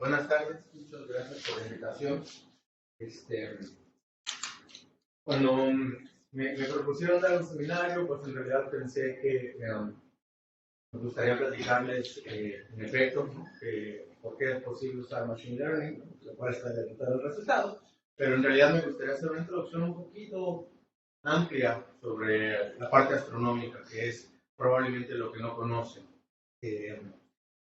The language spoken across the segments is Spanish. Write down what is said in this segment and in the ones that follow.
Buenas tardes, muchas gracias por la invitación. Cuando me propusieron dar un seminario, pues en realidad pensé que me gustaría platicarles, en efecto, ¿no? Por qué es posible usar Machine Learning, ¿no? Lo cual está orientado al resultado, pero en realidad me gustaría hacer una introducción un poquito amplia sobre la parte astronómica, que es probablemente lo que no conocen.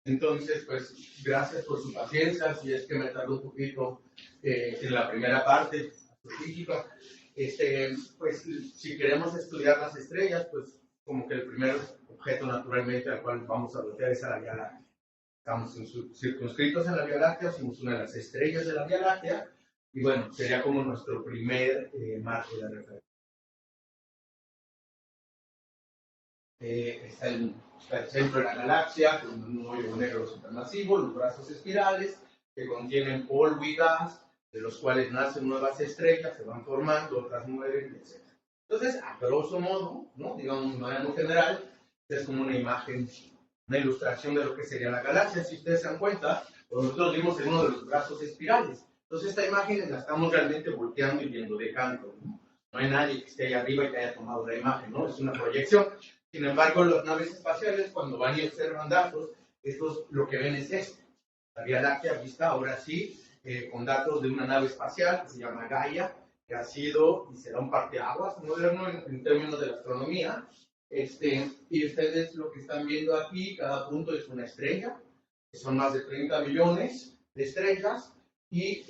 Entonces, pues, gracias por su paciencia, si es que me tardó un poquito en la primera parte astrofísica. Pues, si queremos estudiar las estrellas, pues, como que el primer objeto naturalmente al cual vamos a voltear es a la Vía Láctea. Estamos circunscritos en la Vía Láctea, somos una de las estrellas de la Vía Láctea, y bueno, sería como nuestro primer marco de referencia. Está el centro de la galaxia, con un hoyo negro supermasivo, los brazos espirales, que contienen polvo y gas, de los cuales nacen nuevas estrellas, se van formando, otras mueren, etc. Entonces, a grosso modo, ¿no? Digamos, de manera muy general, es como una imagen, una ilustración de lo que sería la galaxia. Si ustedes se dan cuenta, nosotros vimos en uno de los brazos espirales. Entonces, esta imagen la estamos realmente volteando y viendo de canto, ¿no? No hay nadie que esté ahí arriba y que haya tomado la imagen, ¿no? Es una proyección. Sin embargo, las naves espaciales, cuando van y observan datos, estos lo que ven es esto. La Vía Láctea vista ahora sí, con datos de una nave espacial que se llama Gaia, que ha sido y será un parteaguas moderno en términos de la astronomía. Y ustedes lo que están viendo aquí, cada punto es una estrella, que son más de 30 millones de estrellas, y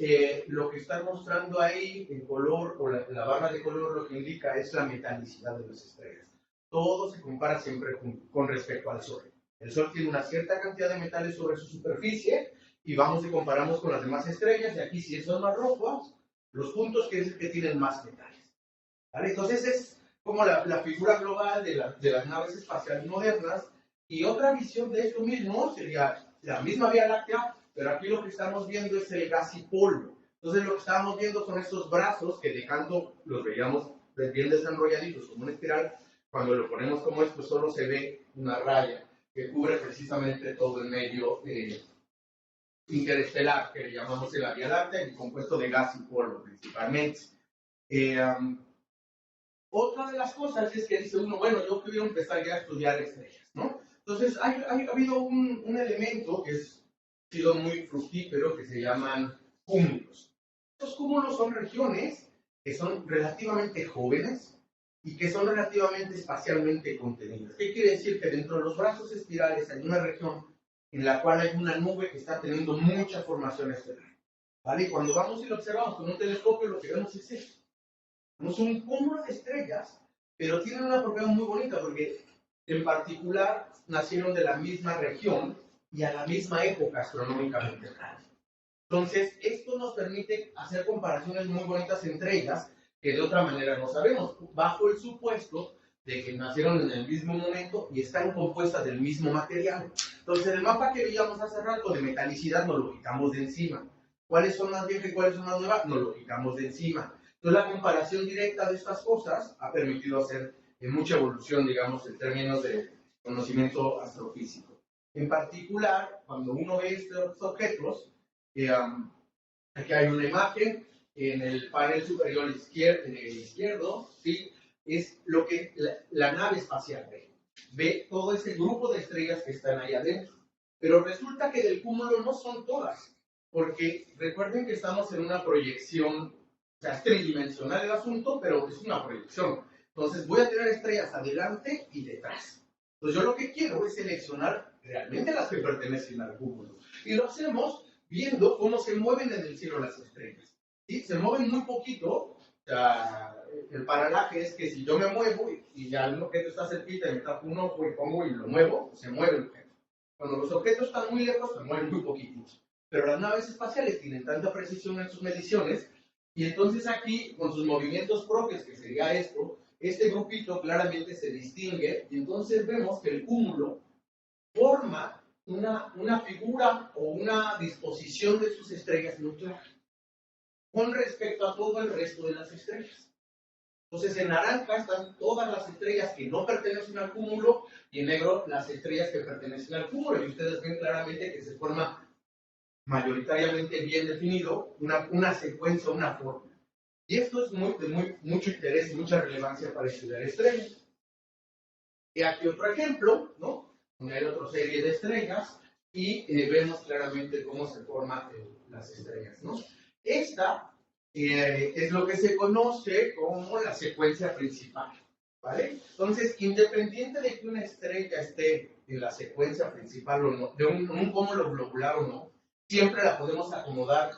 lo que están mostrando ahí en color, o la barra de color, lo que indica es la metalicidad de las estrellas. Todo se compara siempre con respecto al Sol. El Sol tiene una cierta cantidad de metales sobre su superficie y vamos y comparamos con las demás estrellas, y aquí si son más rojos, los puntos que es el que tienen más metales. ¿Vale? Entonces es como la figura global de las naves espaciales modernas, y otra visión de esto mismo sería la misma Vía Láctea, pero aquí lo que estamos viendo es el gas y polvo. Entonces lo que estamos viendo son estos brazos que de canto los veíamos bien desenrolladitos como una espiral. Cuando lo ponemos como esto, solo se ve una raya que cubre precisamente todo el medio interestelar, que le llamamos la Vía Láctea, y compuesto de gas y polvo principalmente. Otra de las cosas es que dice uno, bueno, yo quiero empezar ya a estudiar estrellas, ¿no? Entonces, ha habido un elemento que ha sido muy fructífero, que se llaman cúmulos. Estos cúmulos son regiones que son relativamente jóvenes y que son relativamente espacialmente contenidas. ¿Qué quiere decir? Que dentro de los brazos espirales hay una región en la cual hay una nube que está teniendo mucha formación estelar. ¿Vale? Y cuando vamos y lo observamos con un telescopio, lo que vemos es esto. Tenemos un cúmulo de estrellas, pero tienen una propiedad muy bonita, porque en particular nacieron de la misma región y a la misma época astronómicamente hablando. Entonces, esto nos permite hacer comparaciones muy bonitas entre ellas, que de otra manera no sabemos, bajo el supuesto de que nacieron en el mismo momento y están compuestas del mismo material. Entonces, el mapa que veíamos hace rato de metalicidad nos lo quitamos de encima. ¿Cuáles son más viejas y cuáles son más nuevas? Nos lo quitamos de encima. Entonces, la comparación directa de estas cosas ha permitido hacer mucha evolución, digamos, en términos de conocimiento astrofísico. En particular, cuando uno ve estos objetos, aquí hay una imagen en el panel superior izquierdo, ¿sí? Es lo que la nave espacial ve. Ve todo ese grupo de estrellas que están ahí adentro. Pero resulta que del cúmulo no son todas, porque recuerden que estamos en una proyección, o sea, es tridimensional el asunto, pero es una proyección. Entonces voy a tener estrellas adelante y detrás. Entonces yo lo que quiero es seleccionar realmente las que pertenecen al cúmulo. Y lo hacemos viendo cómo se mueven en el cielo las estrellas. ¿Sí? Se mueven muy poquito. O sea, el paralaje es que si yo me muevo y ya el objeto está cerquita y me tapo un ojo y pongo y lo muevo, se mueve el objeto. Cuando los objetos están muy lejos, se mueven muy poquitos. Pero las naves espaciales tienen tanta precisión en sus mediciones, y entonces aquí, con sus movimientos propios, que sería esto, este grupito claramente se distingue, y entonces vemos que el cúmulo forma una figura o una disposición de sus estrellas nucleares con respecto a todo el resto de las estrellas. Entonces, en naranja están todas las estrellas que no pertenecen al cúmulo, y en negro las estrellas que pertenecen al cúmulo, y ustedes ven claramente que se forma mayoritariamente bien definido, una secuencia, una forma. Y esto es de mucho interés y mucha relevancia para estudiar estrellas. Y aquí otro ejemplo, ¿no? Donde hay otra serie de estrellas y vemos claramente cómo se forman las estrellas, ¿no? Esta es lo que se conoce como la secuencia principal, ¿vale? Entonces, independiente de que una estrella esté en la secuencia principal o no, de un cúmulo globular o no, siempre la podemos acomodar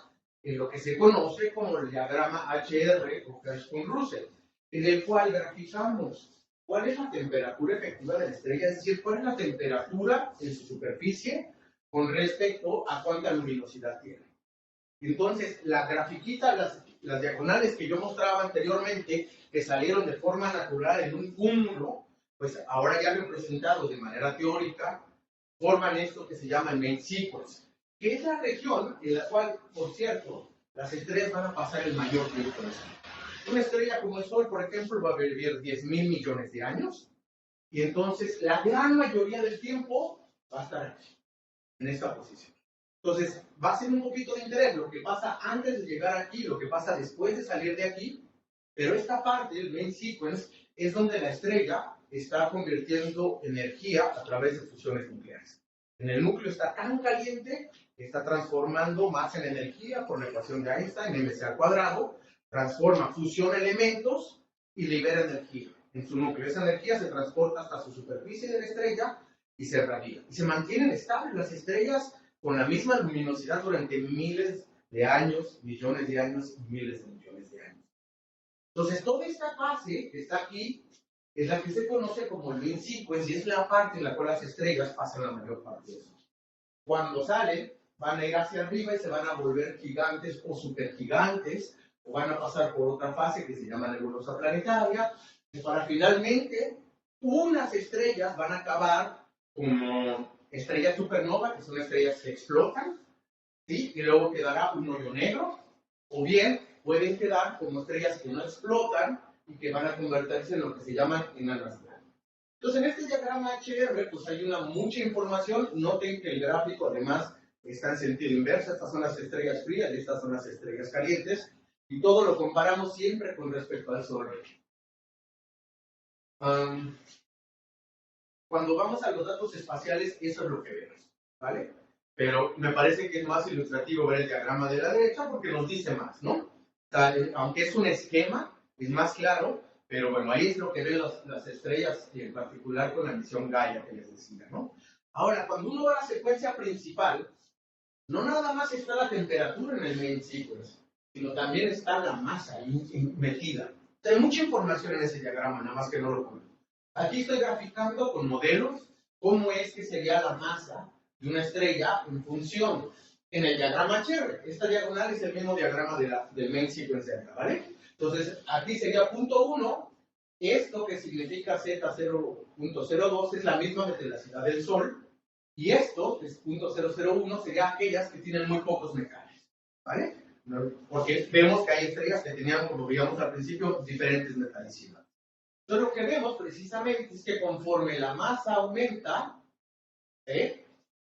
en lo que se conoce como el diagrama HR o Hertzsprung-Russell, en el cual graficamos cuál es la temperatura efectiva de la estrella, es decir, cuál es la temperatura en su superficie con respecto a cuánta luminosidad tiene. Entonces, la grafiquita, las diagonales que yo mostraba anteriormente, que salieron de forma natural en un cúmulo, pues ahora ya representado de manera teórica, forman esto que se llama el main sequence, que es la región en la cual, por cierto, las estrellas van a pasar el mayor tiempo. Una estrella como el Sol, por ejemplo, va a vivir 10.000 millones de años, y entonces la gran mayoría del tiempo va a estar aquí, en esta posición. Entonces, va a ser un poquito de interés lo que pasa antes de llegar aquí, lo que pasa después de salir de aquí, pero esta parte, el main sequence, es donde la estrella está convirtiendo energía a través de fusiones nucleares. En el núcleo está tan caliente que está transformando masa en energía por la ecuación de Einstein, mc al cuadrado, transforma, fusiona elementos y libera energía en su núcleo. Esa energía se transporta hasta su superficie de la estrella y se radia. Y se mantienen estables las estrellas con la misma luminosidad durante miles de años, millones de años y miles de millones de años. Entonces, toda esta fase que está aquí es la que se conoce como el main sequence y es la parte en la cual las estrellas pasan la mayor parte de eso. Cuando salen, van a ir hacia arriba y se van a volver gigantes o supergigantes, o van a pasar por otra fase que se llama nebulosa planetaria, y para finalmente unas estrellas van a acabar como estrellas supernova, que son estrellas que explotan, ¿sí? Y luego quedará un hoyo negro, o bien pueden quedar como estrellas que no explotan y que van a convertirse en lo que se llaman enanas blancas. Entonces, en este diagrama HR, pues hay mucha información. Noten que el gráfico, además, está en sentido inverso. Estas son las estrellas frías y estas son las estrellas calientes. Y todo lo comparamos siempre con respecto al Sol. Cuando vamos a los datos espaciales, eso es lo que vemos, ¿vale? Pero me parece que es más ilustrativo ver el diagrama de la derecha porque nos dice más, ¿no? Aunque es un esquema, es más claro, pero bueno, ahí es lo que ven las estrellas y en particular con la misión Gaia que les decía, ¿no? Ahora, cuando uno va a la secuencia principal, no nada más está la temperatura en el main sequence, sino también está la masa metida. Hay mucha información en ese diagrama, nada más que no lo pongo. Aquí estoy graficando con modelos cómo es que sería la masa de una estrella en función en el diagrama HR. Esta diagonal es el mismo diagrama del main sequence de acá, ¿vale? Entonces, aquí sería punto 1, esto que significa Z0.02 es la misma velocidad del Sol, y esto, que es punto 001, sería aquellas que tienen muy pocos metales, ¿vale? Porque vemos que hay estrellas que tenían, como veíamos al principio, diferentes metalicidades. Entonces, lo que vemos precisamente es que conforme la masa aumenta,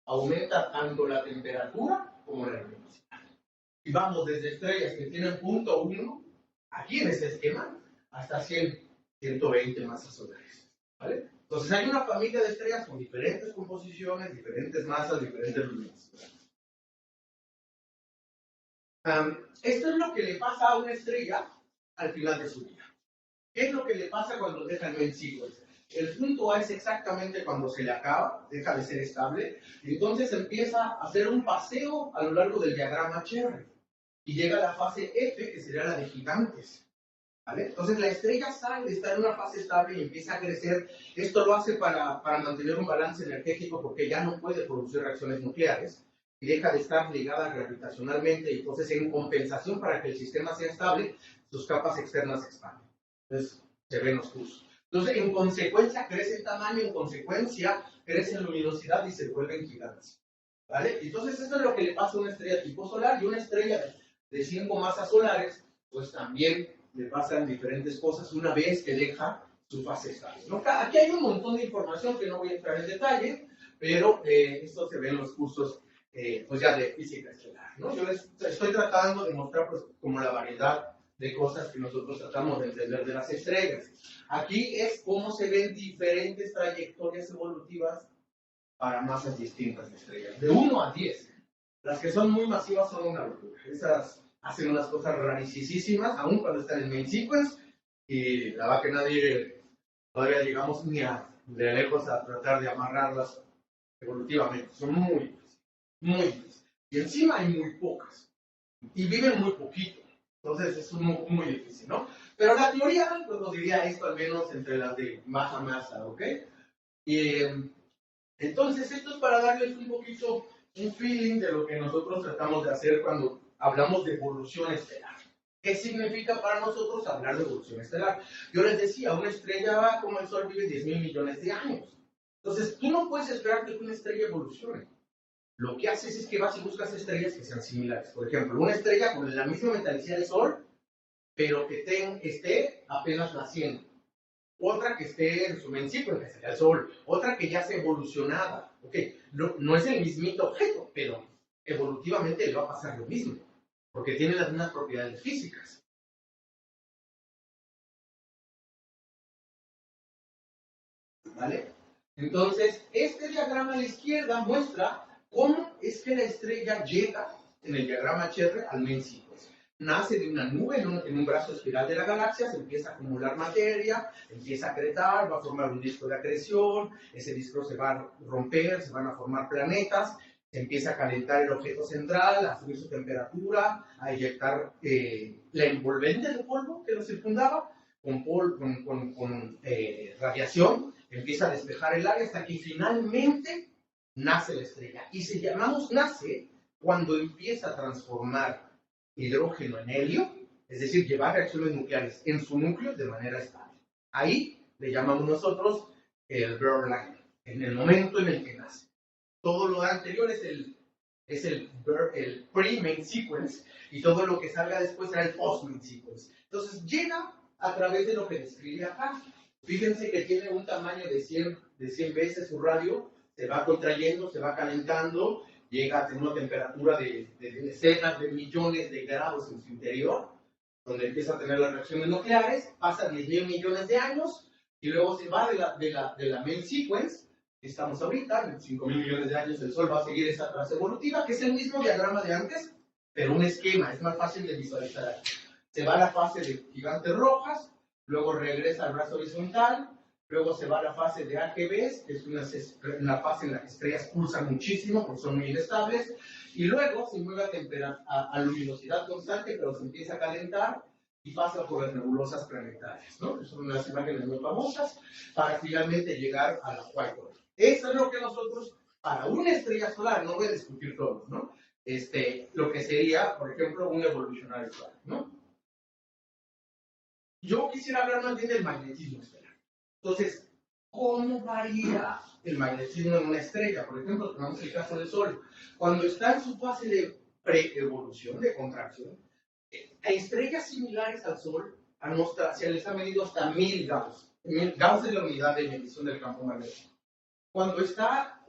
aumenta tanto la temperatura como la luminosidad. Y vamos desde estrellas que tienen punto 1, aquí en este esquema, hasta 100, 120 masas solares, ¿vale? Entonces hay una familia de estrellas con diferentes composiciones, diferentes masas, diferentes luminosidades. Esto es lo que le pasa a una estrella al final de su vida. ¿Qué es lo que le pasa cuando deja el main sequence? El punto A es exactamente cuando se le acaba, deja de ser estable, y entonces empieza a hacer un paseo a lo largo del diagrama HR. Y llega a la fase F, que sería la de gigantes, ¿vale? Entonces la estrella sale, está en una fase estable y empieza a crecer. Esto lo hace para mantener un balance energético porque ya no puede producir reacciones nucleares y deja de estar ligada gravitacionalmente, y entonces en compensación para que el sistema sea estable, sus capas externas se expanden. Entonces se ven los cursos. Entonces en consecuencia crece en tamaño, en consecuencia crece en luminosidad y se vuelven gigantes, ¿vale? Entonces esto es lo que le pasa a una estrella tipo solar, y una estrella de 5 masas solares, pues también le pasan diferentes cosas una vez que deja su fase estable, ¿no? Aquí hay un montón de información que no voy a entrar en detalle, pero esto se ve en los cursos pues ya de física estelar, ¿no? Yo les estoy tratando de mostrar pues, como la variedad de cosas que nosotros tratamos de entender de las estrellas. Aquí es cómo se ven diferentes trayectorias evolutivas para masas distintas de estrellas, de 1 a 10. Las que son muy masivas son una locura. Esas hacen unas cosas rarísimas, aún cuando están en main sequence, y la verdad que nadie todavía llegamos ni de lejos a tratar de amarrarlas evolutivamente. Son muy difíciles, muy difíciles. Y encima hay muy pocas, y viven muy poquito. Entonces es muy difícil, ¿no? Pero la teoría, pues nos diría esto al menos entre las de masa a masa, ¿ok? Y entonces esto es para darles un poquito un feeling de lo que nosotros tratamos de hacer cuando hablamos de evolución estelar. ¿Qué significa para nosotros hablar de evolución estelar? Yo les decía, una estrella como el Sol vive 10.000 millones de años. Entonces tú no puedes esperar que una estrella evolucione. Lo que haces es que vas y buscas estrellas que sean similares. Por ejemplo, una estrella con la misma metalicidad del Sol, pero que esté apenas naciendo. Otra que esté en su menciclo, que sería el Sol. Otra que ya sea evolucionada. Okay. No es el mismito objeto, pero evolutivamente le va a pasar lo mismo, porque tiene las mismas propiedades físicas. ¿Vale? Entonces, este diagrama a la izquierda muestra cómo es que la estrella llega, en el diagrama HR, al main sequence. Nace de una nube en un brazo espiral de la galaxia, se empieza a acumular materia, empieza a acretar, va a formar un disco de acreción, ese disco se va a romper, se van a formar planetas, se empieza a calentar el objeto central, a subir su temperatura, a eyectar la envolvente de polvo que lo circundaba con radiación, empieza a despejar el área hasta que finalmente nace la estrella. Y se llamamos nace cuando empieza a transformar hidrógeno en helio, es decir, llevar reacciones nucleares en su núcleo de manera estable. Ahí le llamamos nosotros el birth line, en el momento en el que nace. Todo lo anterior es el pre-main sequence y todo lo que salga después será el post-main sequence. Entonces llega a través de lo que describe acá. Fíjense que tiene un tamaño de 100 veces su radio, se va contrayendo, se va calentando, llega a tener una temperatura de decenas de millones de grados en su interior, donde empieza a tener las reacciones nucleares, pasa 10.000 millones de años, y luego se va de la main sequence. Estamos ahorita, en 5.000 millones de años el Sol va a seguir esa trama evolutiva, que es el mismo diagrama de antes, pero un esquema, es más fácil de visualizar. Se va a la fase de gigantes rojas, luego regresa al brazo horizontal, luego se va a la fase de AGBs, que es una fase en la que estrellas pulsan muchísimo porque son muy inestables, y luego se mueve a luminosidad constante, pero se empieza a calentar y pasa por las nebulosas planetarias, ¿no? Son unas imágenes muy famosas, para finalmente llegar a la white dwarf. Eso es lo que nosotros, para una estrella solar, no voy a discutir todos, ¿no? Lo que sería, por ejemplo, un evolucionario solar, ¿no? Yo quisiera hablar más bien del magnetismo estelar. Entonces, ¿cómo varía el magnetismo en una estrella? Por ejemplo, tomamos el caso del Sol. Cuando está en su fase de pre-evolución, de contracción, a estrellas similares al Sol se les ha medido hasta 1000 Gauss. Gauss es la unidad de medición del campo magnético. Cuando está,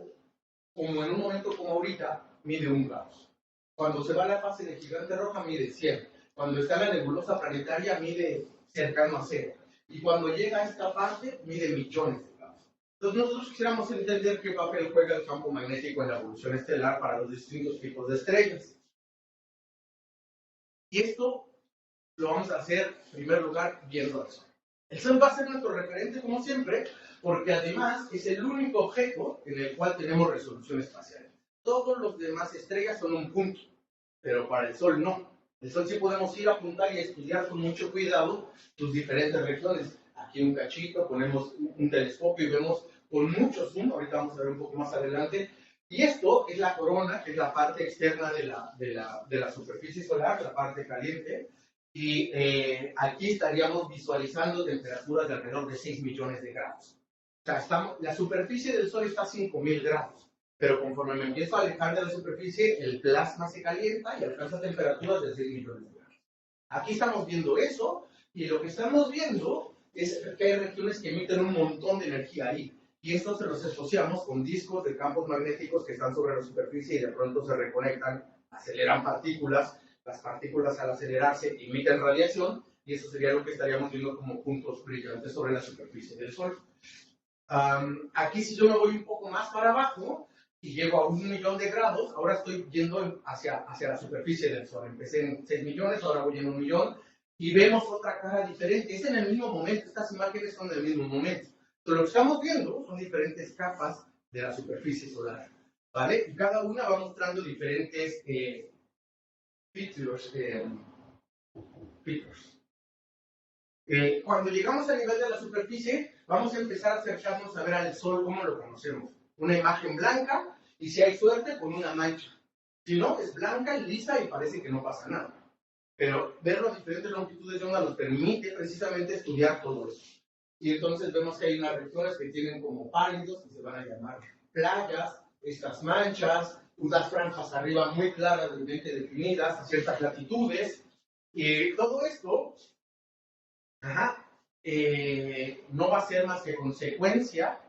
como en un momento como ahorita, mide 1 Gauss. Cuando se va a la fase de gigante roja, mide 100. Cuando está en la nebulosa planetaria, mide cercano a 0. Y cuando llega a esta parte, mide millones de Gauss. Entonces nosotros quisiéramos entender qué papel juega el campo magnético en la evolución estelar para los distintos tipos de estrellas. Y esto lo vamos a hacer, en primer lugar, viendo el Sol. El Sol va a ser nuestro referente, como siempre, porque además es el único objeto en el cual tenemos resolución espacial. Todos los demás estrellas son un punto, pero para el Sol no. El Sol sí podemos ir a apuntar y a estudiar con mucho cuidado sus diferentes regiones. Aquí un cachito, ponemos un telescopio y vemos con mucho zoom, ahorita vamos a ver un poco más adelante. Y esto es la corona, que es la parte externa de la superficie solar, la parte caliente. Y aquí estaríamos visualizando temperaturas de alrededor de 6 millones de grados. O sea, la superficie del Sol está a 5.000 grados. Pero conforme me empiezo a alejar de la superficie, el plasma se calienta y alcanza temperaturas de 6 millones de grados. Aquí estamos viendo eso, y lo que estamos viendo es que hay regiones que emiten un montón de energía ahí. y estos se los asociamos con discos de campos magnéticos que están sobre la superficie y de pronto se reconectan, aceleran partículas, las partículas al acelerarse emiten radiación, y eso sería lo que estaríamos viendo como puntos brillantes sobre la superficie del Sol. Aquí si yo me voy un poco más para abajo y llego a 1.000.000 de grados, ahora estoy yendo hacia la superficie del Sol. Empecé en 6 millones, ahora voy en 1.000.000 y vemos otra cara diferente. Es en el mismo momento, estas imágenes son del mismo momento. Pero lo que estamos viendo son diferentes capas de la superficie solar, ¿vale? Y cada una va mostrando diferentes features. Cuando llegamos al nivel de la superficie, vamos a empezar a acercarnos a ver al Sol como lo conocemos. Una imagen blanca y, si hay suerte, con una mancha. Si no, es blanca y lisa y parece que no pasa nada. Pero ver las diferentes longitudes de onda nos permite precisamente estudiar todo eso. Y entonces vemos que hay unas regiones que tienen como pálidos, que se van a llamar playas, estas manchas, unas franjas arriba muy claras, realmente definidas, a ciertas latitudes. Y todo esto no va a ser más que consecuencia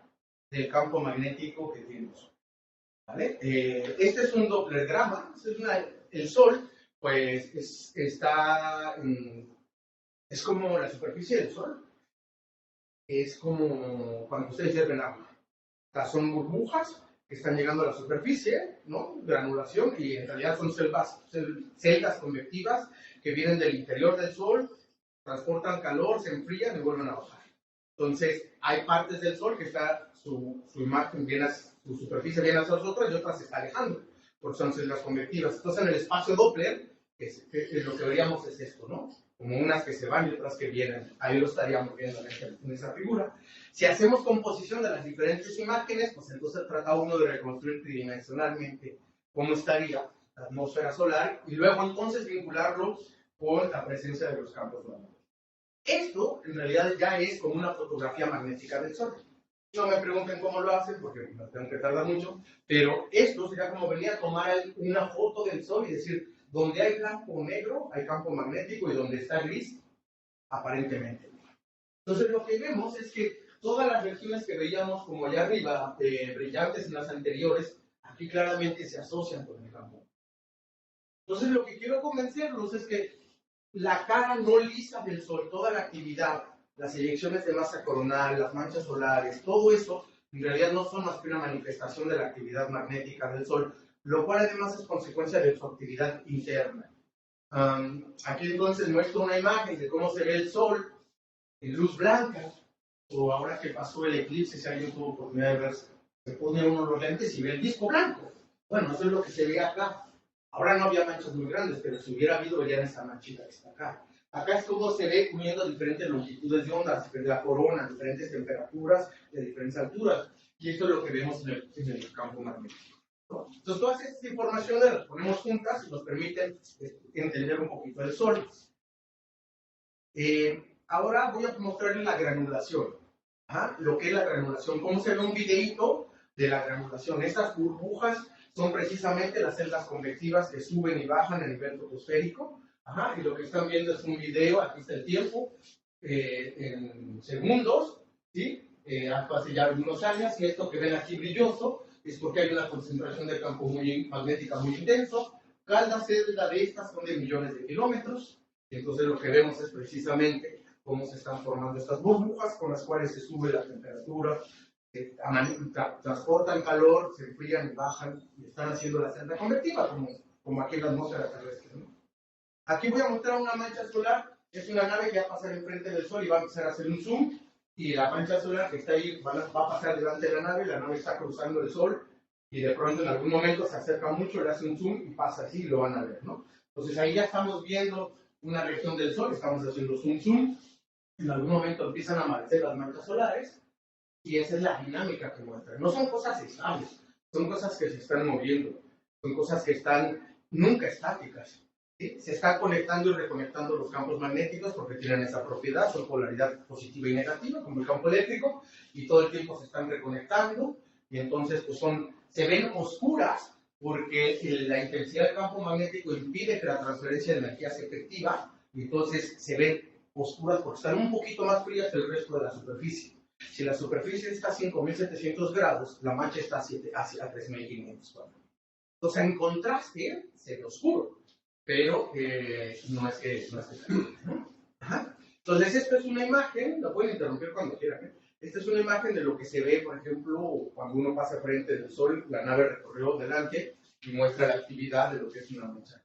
del campo magnético que tenemos. ¿Vale? Este es un dopplergrama. El Sol, pues, es como la superficie del Sol. Es como cuando ustedes hierven agua. O sea, son burbujas que están llegando a la superficie, ¿no? Granulación, y en realidad son celdas convectivas que vienen del interior del Sol, transportan calor, se enfrían y vuelven a bajar. Entonces, hay partes del Sol que está su imagen su superficie viene hacia nosotros y otras se está alejando, porque son celdas convectivas. Entonces, en el espacio Doppler, lo que veríamos es esto, ¿no? Como unas que se van y otras que vienen. Ahí lo estaríamos viendo en esa figura. Si hacemos composición de las diferentes imágenes, pues entonces trata uno de reconstruir tridimensionalmente cómo estaría la atmósfera solar y luego entonces vincularlo con la presencia de los campos magnéticos. Esto en realidad ya es como una fotografía magnética del Sol. No me pregunten cómo lo hacen porque no tengo que tardar mucho, pero esto sería como venir a tomar una foto del Sol y decir, donde hay blanco o negro hay campo magnético y donde está gris, aparentemente. Entonces lo que vemos es que todas las regiones que veíamos como allá arriba, brillantes en las anteriores, aquí claramente se asocian con el campo. Entonces lo que quiero convencerlos es que la cara no lisa del Sol, toda la actividad, las eyecciones de masa coronal, las manchas solares, todo eso en realidad no son más que una manifestación de la actividad magnética del Sol, lo cual además es consecuencia de su actividad interna. Aquí entonces muestro una imagen de cómo se ve el Sol en luz blanca, o ahora que pasó el eclipse, si alguien tuvo oportunidad de ver, se pone uno los lentes y ve el disco blanco. Bueno, eso es lo que se ve acá. Ahora no había manchas muy grandes, pero si hubiera habido, verían esa manchita que está acá. Acá es como se ve uniendo diferentes longitudes de ondas, de la corona, diferentes temperaturas, de diferentes alturas. Y esto es lo que vemos en el campo magnético, ¿no? Entonces, todas estas informaciones las ponemos juntas y nos permiten entender un poquito el Sol. Ahora voy a mostrarles la granulación. Lo que es la granulación, cómo se ve un videíto de la granulación. Estas burbujas son precisamente las celdas convectivas que suben y bajan a nivel fotosférico. Y lo que están viendo es un video, aquí está el tiempo, en segundos, ¿sí? Hace ya algunos años, y esto que ven aquí brilloso es porque hay una concentración de campo magnética muy intenso. Cada celda de estas son de millones de kilómetros, y entonces lo que vemos es precisamente cómo se están formando estas burbujas con las cuales se sube la temperatura, transportan calor, se enfrían y bajan, y están haciendo la celda convectiva, como aquí en la atmósfera terrestre, ¿no? Aquí voy a mostrar una mancha solar. Es una nave que va a pasar enfrente del Sol y va a empezar a hacer un zoom, y la mancha solar que está ahí va a pasar delante de la nave está cruzando el Sol, y de pronto en algún momento se acerca mucho, le hace un zoom y pasa así y lo van a ver, ¿no? Entonces ahí ya estamos viendo una región del Sol, estamos haciendo zoom, en algún momento empiezan a aparecer las manchas solares, y esa es la dinámica que muestran. No son cosas estables, son cosas que se están moviendo, son cosas que están nunca estáticas. ¿Sí? Se están conectando y reconectando los campos magnéticos porque tienen esa propiedad, son polaridad positiva y negativa, como el campo eléctrico, y todo el tiempo se están reconectando, y entonces pues se ven oscuras porque la intensidad del campo magnético impide que la transferencia de energía sea efectiva, y entonces se ven oscuras porque están un poquito más frías que el resto de la superficie. Si la superficie está a 5.700 grados, la mancha está a 3.500. Entonces, en contraste, se ve oscuro, pero no es que ¿no? Ajá. Entonces, esta es una imagen, la pueden interrumpir cuando quieran, ¿eh? Esta es una imagen de lo que se ve, por ejemplo, cuando uno pasa frente del Sol, la nave recorrió delante y muestra la actividad de lo que es una mancha.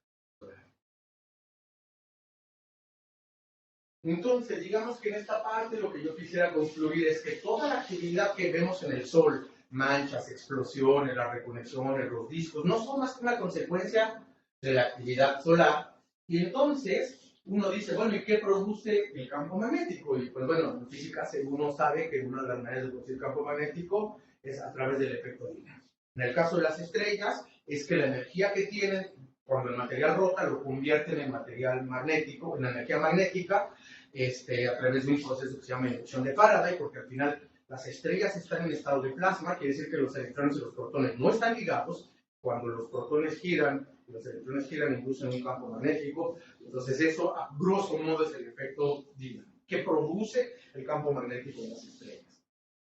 Entonces, digamos que en esta parte lo que yo quisiera concluir es que toda la actividad que vemos en el Sol, manchas, explosiones, las reconexiones, los discos, no son más que una consecuencia de la actividad solar. Y entonces uno dice, bueno, ¿y qué produce el campo magnético? Y pues bueno, en física uno sabe que una de las maneras de producir el campo magnético es a través del efecto Dirac. En el caso de las estrellas, es que la energía que tienen, cuando el material rota, lo convierten en material magnético, en energía magnética, a través de un proceso que se llama inducción de Faraday, porque al final las estrellas están en estado de plasma, quiere decir que los electrones y los protones no están ligados. Cuando los protones giran y los electrones giran, inducen un campo magnético. Entonces eso, a grosso modo, es el efecto Dirac, que produce el campo magnético en las estrellas.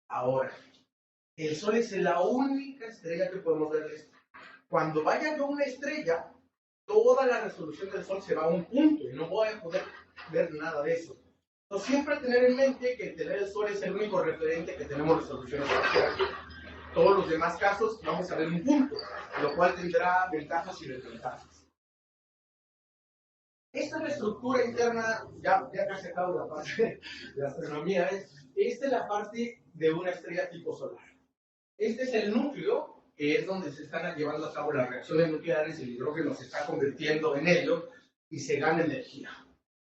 Ahora, el Sol es la única estrella que podemos ver. Cuando vaya yo a una estrella, toda la resolución del Sol se va a un punto y no voy a poder ver nada de eso. Entonces, siempre tener en mente que tener el Sol es el único referente que tenemos resolución espacial. Todos los demás casos vamos a ver un punto, lo cual tendrá ventajas y desventajas. Esta es la estructura interna, ya casi acabo la parte de astronomía, esta es la parte de una estrella tipo solar. Este es el núcleo, que es donde se están llevando a cabo las reacciones nucleares, el hidrógeno se está convirtiendo en helio y se gana energía.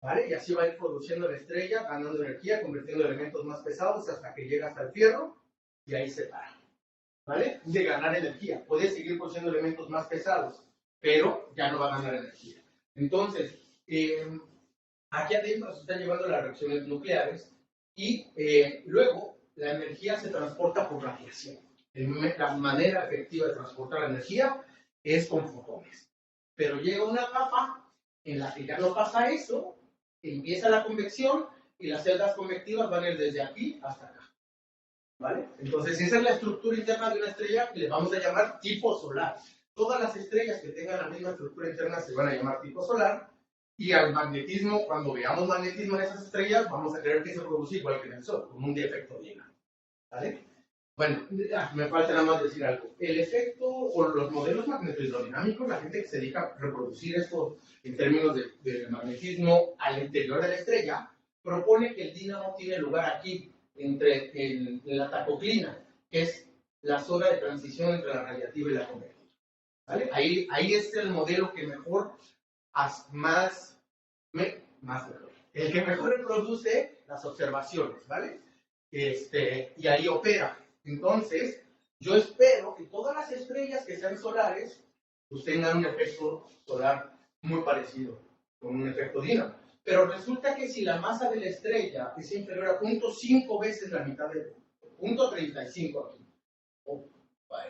¿Vale? Y así va a ir produciendo la estrella, ganando energía, convirtiendo elementos más pesados hasta que llega hasta el fierro y ahí se para. ¿Vale? De ganar energía. Puede seguir produciendo elementos más pesados, pero ya no va a ganar energía. Entonces, aquí adentro se están llevando las reacciones nucleares y luego la energía se transporta por radiación. La manera efectiva de transportar la energía es con fotones. Pero llega una etapa en la que ya no pasa eso, empieza la convección y las celdas convectivas van a ir desde aquí hasta acá. ¿Vale? Entonces, esa es la estructura interna de una estrella que le vamos a llamar tipo solar. Todas las estrellas que tengan la misma estructura interna se van a llamar tipo solar. Y al magnetismo, cuando veamos magnetismo en esas estrellas, vamos a creer que se produce igual que en el Sol, con un defecto Dirac. ¿Vale? Bueno, me falta nada más decir algo. El efecto o los modelos magnetohidrodinámicos, la gente que se dedica a reproducir esto en términos de magnetismo al interior de la estrella, propone que el dínamo tiene lugar aquí, en la tacoclina, que es la zona de transición entre la radiativa y la convectiva. ¿Vale? Ahí es el modelo que mejor, el que mejor reproduce las observaciones, ¿vale? Y ahí opera. Entonces, yo espero que todas las estrellas que sean solares pues tengan un efecto solar muy parecido, con un efecto dínamo. Pero resulta que si la masa de la estrella es inferior a 0.5 veces la mitad de 0.35 aquí, o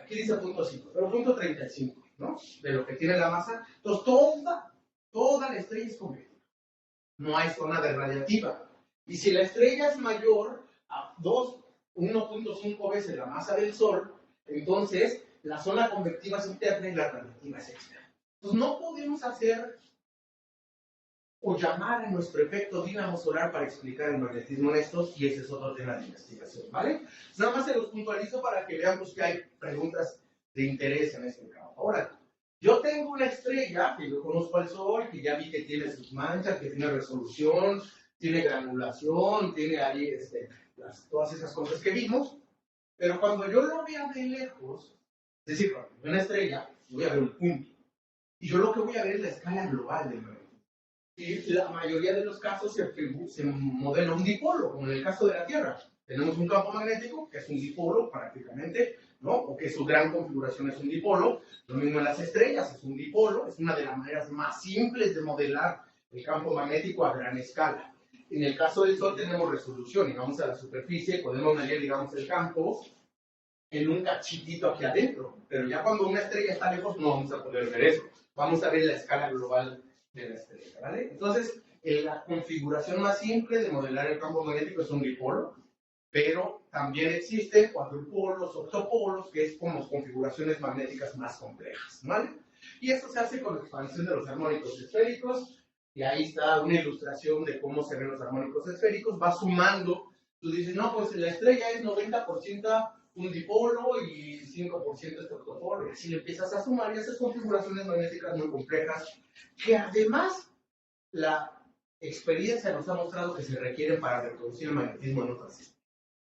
aquí dice 0.5, pero 0.35, ¿no? De lo que tiene la masa, entonces toda la estrella es convectiva. No hay zona de radiativa. Y si la estrella es mayor a 1.5 veces la masa del Sol, entonces la zona convectiva es interna y la radiativa es externa. Entonces no podemos hacer o llamar a nuestro efecto dínamo solar para explicar el magnetismo en estos, y ese es otro tema de investigación, ¿vale? Nada más se los puntualizo para que veamos que hay preguntas de interés en este campo. Ahora, yo tengo una estrella que yo conozco al Sol, que ya vi que tiene sus manchas, que tiene resolución, tiene granulación, tiene ahí todas esas cosas que vimos, pero cuando yo lo vea de lejos, es decir, cuando veo una estrella, voy a ver un punto, y yo lo que voy a ver es la escala global del magnetismo. Y la mayoría de los casos se modela un dipolo, como en el caso de la Tierra. Tenemos un campo magnético que es un dipolo prácticamente, ¿no? O que su gran configuración es un dipolo. Lo mismo en las estrellas, es un dipolo. Es una de las maneras más simples de modelar el campo magnético a gran escala. En el caso del Sol tenemos resolución y vamos a la superficie, podemos medir, digamos, el campo en un cachitito aquí adentro. Pero ya cuando una estrella está lejos no vamos a poder ver eso. Vamos a ver la escala global de la estrella, ¿vale? Entonces, la configuración más simple de modelar el campo magnético es un dipolo. pero también existen cuadrupolos, octopolos, que es como configuraciones magnéticas más complejas, ¿vale? Y esto se hace con la expansión de los armónicos esféricos, y ahí está una ilustración de cómo se ven los armónicos esféricos, va sumando, tú dices, no, pues la estrella es 90% un dipolo y 5% es octopolo, y así le empiezas a sumar y haces configuraciones magnéticas muy complejas, que además la experiencia nos ha mostrado que se requieren para reproducir el magnetismo en otras sistemas.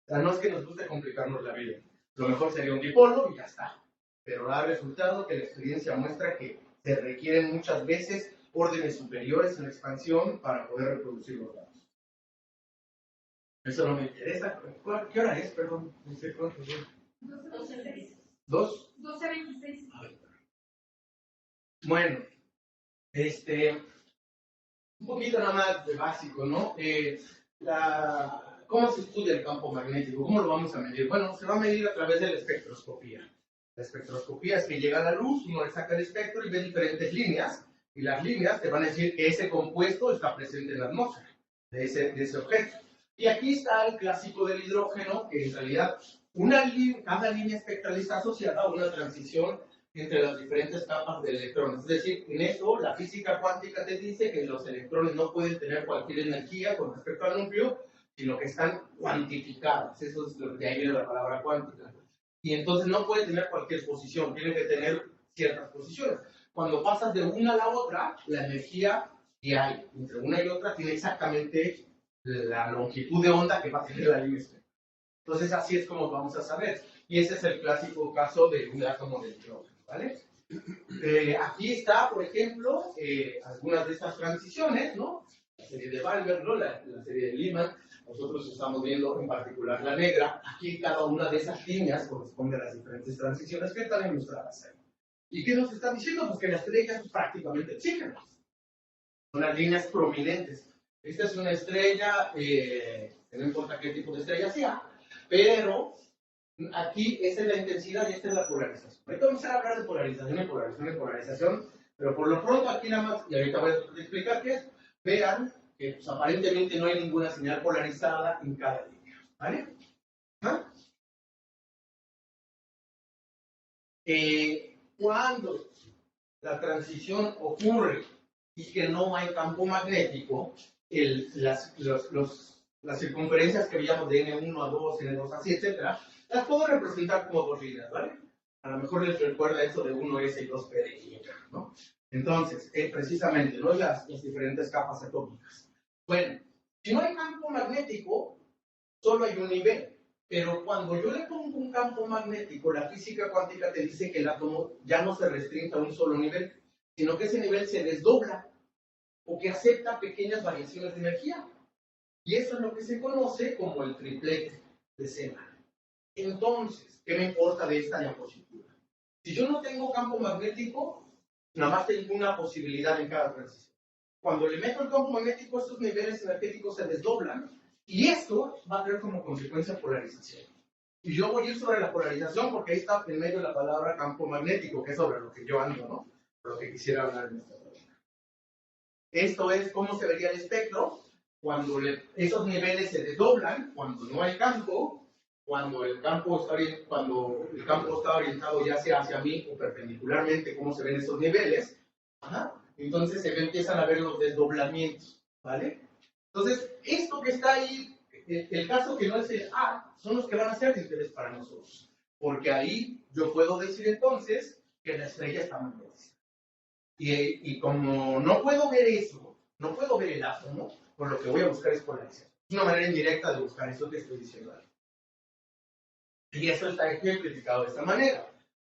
O sea, no es que nos guste complicarnos la vida, lo mejor sería un dipolo y ya está, pero da resultado que la experiencia muestra que se requieren muchas veces órdenes superiores en la expansión para poder reproducir los datos. Eso no me interesa. ¿Qué hora es? Perdón, no sé cuánto es. 12:26. Bueno, un poquito nada más de básico, ¿no? ¿Cómo se estudia el campo magnético? ¿Cómo lo vamos a medir? Bueno, se va a medir a través de la espectroscopía. La espectroscopía es que llega la luz, uno le saca el espectro y ve diferentes líneas, y las líneas te van a decir que ese compuesto está presente en la atmósfera de ese objeto. Y aquí está el clásico del hidrógeno, que en realidad cada línea espectral está asociada a una transición entre las diferentes capas de electrones. Es decir, en eso la física cuántica te dice que los electrones no pueden tener cualquier energía con respecto al núcleo, sino que están cuantificados. Eso es lo que ahí viene la palabra cuántica. Y entonces no pueden tener cualquier posición, tienen que tener ciertas posiciones. Cuando pasas de una a la otra, la energía que hay entre una y otra tiene exactamente la longitud de onda que va a tener la línea espectral. Entonces así es como vamos a saber. Y ese es el clásico caso de un átomo de hidrógeno, ¿vale? Aquí está, por ejemplo, algunas de estas transiciones, ¿no? La serie de Walberg, ¿no? La serie de Lyman. Nosotros estamos viendo en particular la negra. Aquí cada una de esas líneas corresponde a las diferentes transiciones que están ilustradas ahí. ¿Y qué nos está diciendo? Pues que la estrella es prácticamente oxígeno. Son las líneas prominentes. Esta es una estrella, no importa qué tipo de estrella sea, pero aquí esta es la intensidad y esta es la polarización. Ahorita vamos a hablar de polarización, pero por lo pronto aquí nada más, y ahorita voy a explicar qué es, vean que pues, aparentemente no hay ninguna señal polarizada en cada línea, ¿vale? ¿Ah? Cuando la transición ocurre y que no hay campo magnético, las circunferencias que veíamos de N1 a 2, N2 así, etcétera, las puedo representar como dos líneas, ¿vale? A lo mejor les recuerda eso de 1S y 2P, ¿no? Entonces, precisamente, ¿no? Las diferentes capas atómicas. Bueno, si no hay campo magnético, solo hay un nivel. Pero cuando yo le pongo un campo magnético, la física cuántica te dice que el átomo ya no se restringe a un solo nivel, sino que ese nivel se desdobla o que acepta pequeñas variaciones de energía. Y eso es lo que se conoce como el triplete de Zeeman. Entonces, ¿qué me importa de esta diapositiva? Si yo no tengo campo magnético, nada más tengo una posibilidad en cada transición. Cuando le meto el campo magnético, estos niveles energéticos se desdoblan y esto va a tener como consecuencia polarización. Y yo voy a ir sobre la polarización porque ahí está en medio la palabra campo magnético, que es sobre lo que yo ando, ¿no? Lo que quisiera hablar en esta palabra. Esto es cómo se vería el espectro cuando esos niveles se desdoblan, cuando no hay campo, cuando el campo está orientado ya sea hacia mí o perpendicularmente, cómo se ven esos niveles. Ajá. Entonces se empiezan a ver los desdoblamientos, ¿vale? Entonces, esto que está ahí, el caso que no es el A, son los que van a ser de interés para nosotros. Porque ahí yo puedo decir entonces que la estrella está magnética. Y como no puedo ver eso, no puedo ver el átomo, pues lo que voy a buscar es polarización. Es una manera indirecta de buscar eso que estoy diciendo ahí. Y eso está ejemplificado de esta manera.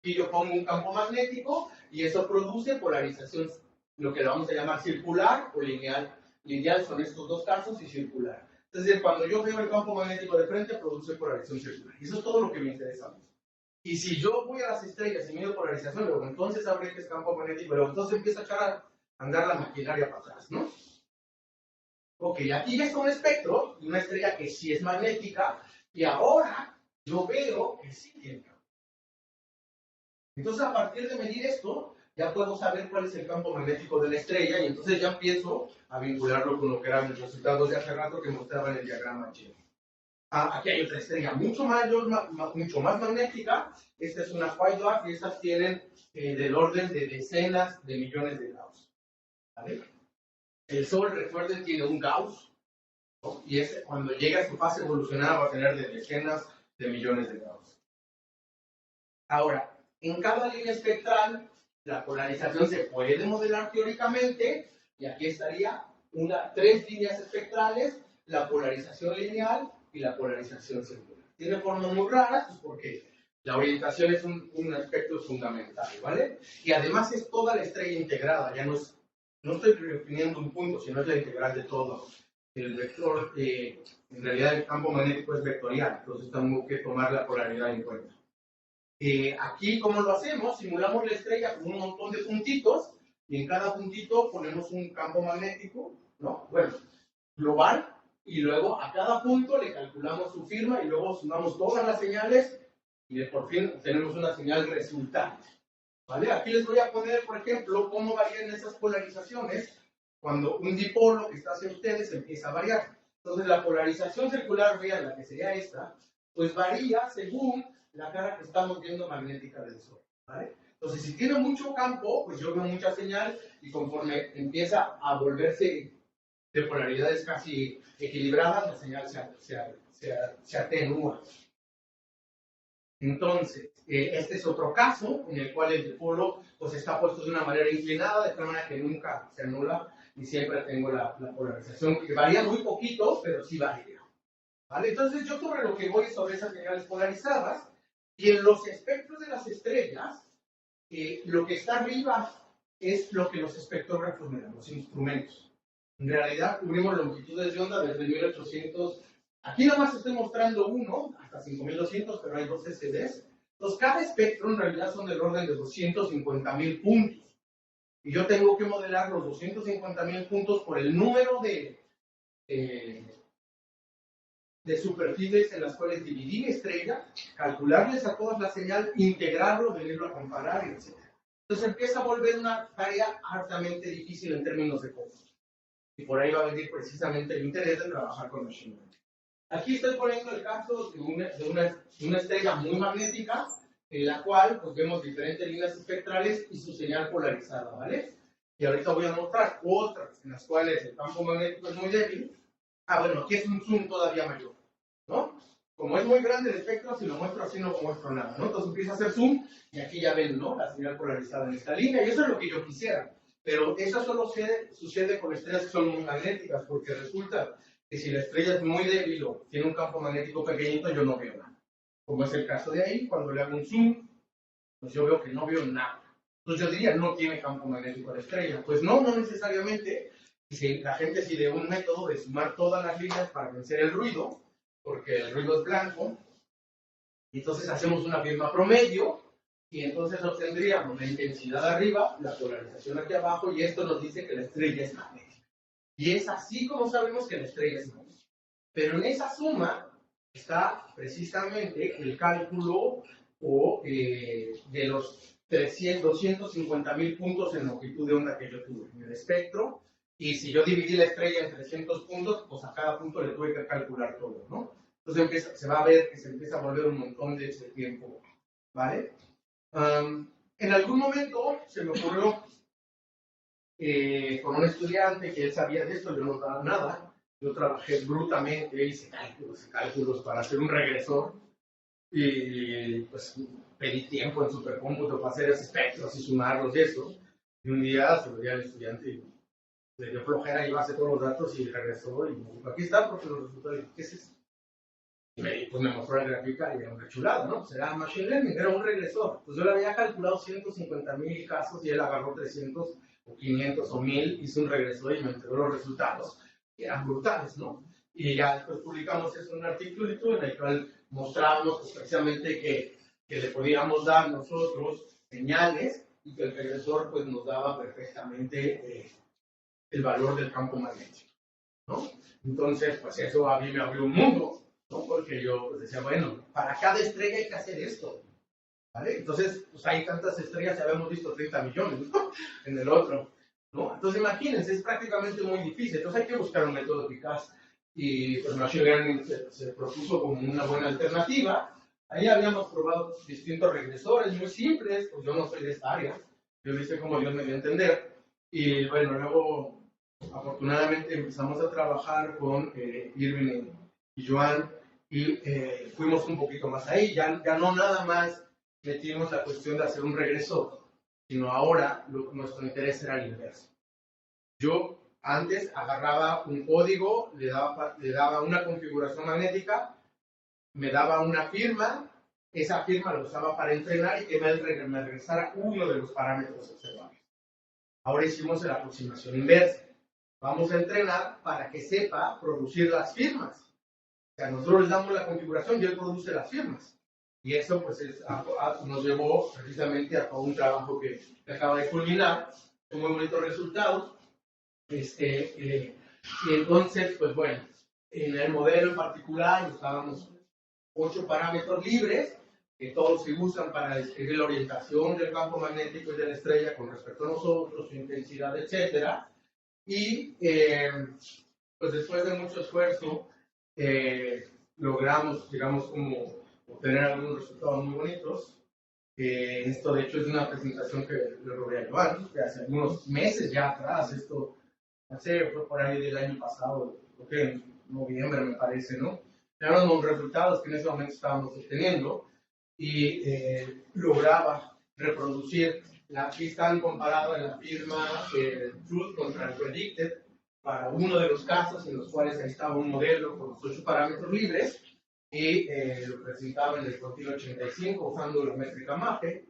Y yo pongo un campo magnético y eso produce polarización, lo que lo vamos a llamar circular o lineal. Lineal son estos dos casos y circular. Es decir, cuando yo veo el campo magnético de frente, produce polarización circular. Y eso es todo lo que me interesa a mí. Y si yo voy a las estrellas y mido polarización, luego entonces abre este campo magnético, luego entonces empieza a echar a andar la maquinaria para atrás, ¿no? Ok, aquí ya está un espectro, una estrella que sí es magnética, y ahora yo veo que sí tiene campo. Entonces, a partir de medir esto, ya puedo saber cuál es el campo magnético de la estrella, y entonces ya empiezo a vincularlo con lo que eran los resultados de hace rato que mostraba en el diagrama H. Aquí hay otra estrella mucho mayor, mucho más magnética. Esta es una white dwarf y estas tienen del orden de decenas de millones de Gauss. ¿Vale? El Sol, recuerden, tiene un Gauss, ¿no? Y cuando llegue a su fase evolucionada va a tener de decenas de millones de Gauss. Ahora, en cada línea espectral, la polarización se puede modelar teóricamente, y aquí estaría 3 líneas espectrales, la polarización lineal y la polarización circular. Tiene formas muy raras, pues porque la orientación es un aspecto fundamental, ¿vale? Y además es toda la estrella integrada, ya no estoy definiendo un punto, sino es la integral de todo. El vector, en realidad el campo magnético es vectorial, entonces tengo que tomar la polaridad en cuenta. Aquí, ¿cómo lo hacemos? Simulamos la estrella con un montón de puntitos, y en cada puntito ponemos un campo magnético, ¿no? Bueno, global, y luego a cada punto le calculamos su firma y luego sumamos todas las señales y por fin tenemos una señal resultante. ¿Vale? Aquí les voy a poner, por ejemplo, cómo varían esas polarizaciones cuando un dipolo que está hacia ustedes empieza a variar. Entonces la polarización circular, vean, la que sería esta, pues varía según la cara que estamos viendo magnética del Sol. ¿Vale? Entonces si tiene mucho campo, pues yo veo mucha señal y conforme empieza a volverse de polaridades casi equilibradas, la señal se atenúa. Entonces, este es otro caso en el cual el dipolo pues, está puesto de una manera inclinada, de tal manera que nunca se anula y siempre tengo la polarización, que varía muy poquito, pero sí varía. ¿Vale? Entonces, yo sobre lo que voy es sobre esas señales polarizadas, y en los espectros de las estrellas, lo que está arriba es lo que los espectrógrafos me dan, los instrumentos. En realidad, cubrimos longitudes de onda desde 1800. Aquí nada más estoy mostrando uno, hasta 5200, pero hay 2 SDs. Entonces, cada espectro en realidad son del orden de 250.000 puntos. Y yo tengo que modelar los 250.000 puntos por el número de superficies en las cuales dividir mi estrella, calcularles a todas la señal, integrarlo, venirlo a comparar, etc. Entonces empieza a volver una tarea hartamente difícil en términos de costos. Y por ahí va a venir precisamente el interés de trabajar con Machine Learning. Aquí estoy poniendo el caso de una estrella muy magnética, en la cual pues, vemos diferentes líneas espectrales y su señal polarizada, ¿vale? Y ahorita voy a mostrar otras en las cuales el campo magnético es muy débil. Bueno, aquí es un zoom todavía mayor, ¿no? Como es muy grande el espectro, si lo muestro así no muestro nada, ¿no? Entonces empiezo a hacer zoom y aquí ya ven, ¿no? La señal polarizada en esta línea, y eso es lo que yo quisiera. Pero eso solo sucede con estrellas que son muy magnéticas, porque resulta que si la estrella es muy débil o tiene un campo magnético pequeñito, yo no veo nada. Como es el caso de ahí, cuando le hago un zoom, pues yo veo que no veo nada. Entonces yo diría, no tiene campo magnético la estrella. Pues no necesariamente. Si la gente sigue un método de sumar todas las líneas para vencer el ruido, porque el ruido es blanco, y entonces hacemos una firma promedio, y entonces obtendríamos la intensidad arriba, la polarización aquí abajo, y esto nos dice que la estrella es magnética. Y es así como sabemos que la estrella es magnética. Pero en esa suma está precisamente el cálculo de los 250.000 puntos en longitud de onda que yo tuve en el espectro, y si yo dividí la estrella en 300 puntos, pues a cada punto le tuve que calcular todo, ¿no? Entonces se va a ver que se empieza a volver un montón de ese tiempo, ¿vale? En algún momento se me ocurrió con un estudiante que él sabía de esto, yo no sabía nada. Yo trabajé brutamente, hice cálculos para hacer un regresor y pues pedí tiempo en supercómputo para hacer esos espectros y sumarlos y eso. Y un día se lo di al estudiante y le dio flojera y iba a hacer todos los datos y regresó y me dijo, aquí está, porque los resultados, ¿qué es eso? Y pues me mostró la gráfica y era una chulada, ¿no? Pues era Machine Learning, era un regresor. Pues yo le había calculado 150.000 casos y él agarró 300 o 500 o 1000, hizo un regresor y me entregó los resultados, que eran brutales, ¿no? Y ya después publicamos eso en un artículo en el cual mostrábamos pues, precisamente que le podíamos dar nosotros señales y que el regresor pues nos daba perfectamente el valor del campo magnético, ¿no? Entonces, pues eso a mí me abrió un mundo, ¿no? Porque yo pues, decía, bueno, para cada estrella hay que hacer esto, ¿vale? Entonces, pues hay tantas estrellas, ya habíamos visto 30 millones, ¿no? En el otro, ¿no? Entonces, imagínense, es prácticamente muy difícil, entonces hay que buscar un método eficaz. y pues Machine Learning se propuso como una buena alternativa. Ahí habíamos probado distintos regresores muy simples, pues yo no soy de esta área, yo lo hice como Dios me dio a entender. Y bueno, luego afortunadamente empezamos a trabajar con Irving y Joan y fuimos un poquito más ahí, ya no nada más metimos la cuestión de hacer un regresor, sino ahora nuestro interés era el inverso. Yo antes agarraba un código, le daba una configuración magnética, me daba una firma, esa firma la usaba para entrenar y que me regresara uno de los parámetros observables. Ahora hicimos la aproximación inversa. Vamos a entrenar para que sepa producir las firmas. O sea, nosotros le damos la configuración y él produce las firmas. Y eso pues nos llevó precisamente a todo un trabajo que acaba de culminar, con muy bonitos resultados. Y entonces, pues bueno, en el modelo en particular usábamos 8 parámetros libres, que todos se usan para describir la orientación del campo magnético y de la estrella con respecto a nosotros, su intensidad, etc. Y pues después de mucho esfuerzo, logramos, digamos, como obtener algunos resultados muy bonitos. Esto, de hecho, es una presentación que le logré a Joan, que hace algunos meses ya atrás, esto fue por ahí del año pasado, creo que en noviembre me parece, ¿no? Eran los resultados que en ese momento estábamos obteniendo y lograba reproducir, aquí están comparados en la firma Truth contra el Predicted, para uno de los casos en los cuales ahí estaba un modelo con los 8 parámetros libres y lo presentaba en el cuartil 85 usando la métrica MAPE.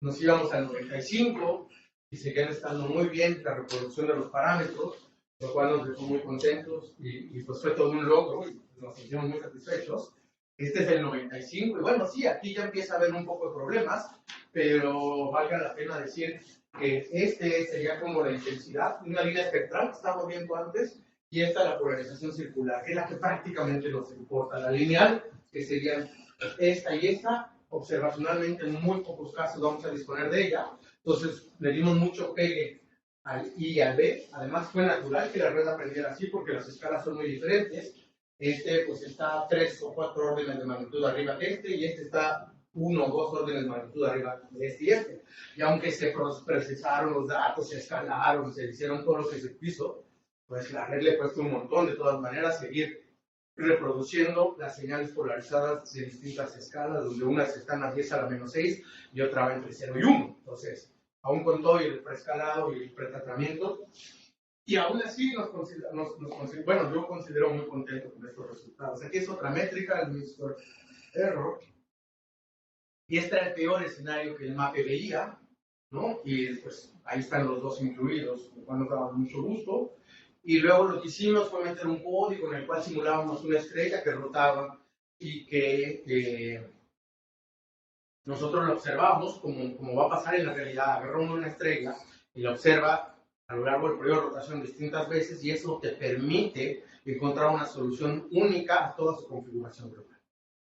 Nos íbamos al 95 y seguían estando muy bien la reproducción de los parámetros, lo cual nos dejó muy contentos y pues fue todo un logro y nos sentimos muy satisfechos. Este es el 95 y bueno, sí, aquí ya empieza a haber un poco de problemas, pero valga la pena decir que este sería como la intensidad, una línea espectral que estábamos viendo antes, y esta la polarización circular, que es la que prácticamente nos importa. La lineal, que serían esta y esta, observacionalmente en muy pocos casos vamos a disponer de ella. Entonces le dimos mucho pegue al I y al B. Además fue natural que la red aprendiera así porque las escalas son muy diferentes. Este pues está 3 o 4 órdenes de magnitud arriba de este y este está 1 o 2 órdenes de magnitud arriba de este y este. Y aunque se procesaron los datos, se escalaron, se hicieron todo lo que se quiso, pues la red le cuesta un montón de todas maneras seguir reproduciendo las señales polarizadas de distintas escalas, donde unas están a 10 a la menos 6 y otra va entre 0 y 1. Entonces, aún con todo el preescalado y el pretratamiento, y aún así bueno, yo considero muy contento con estos resultados. Aquí es otra métrica, el Mr. Error, y este era el peor escenario que el MAPE veía, ¿no? Y pues ahí están los dos incluidos, lo cual nos daba mucho gusto. Y luego lo que hicimos fue meter un código en el cual simulábamos una estrella que rotaba y que nosotros la observamos como va a pasar en la realidad. Agarra uno una estrella y la observa a lo largo del periodo de rotación distintas veces y eso te permite encontrar una solución única a toda su configuración global.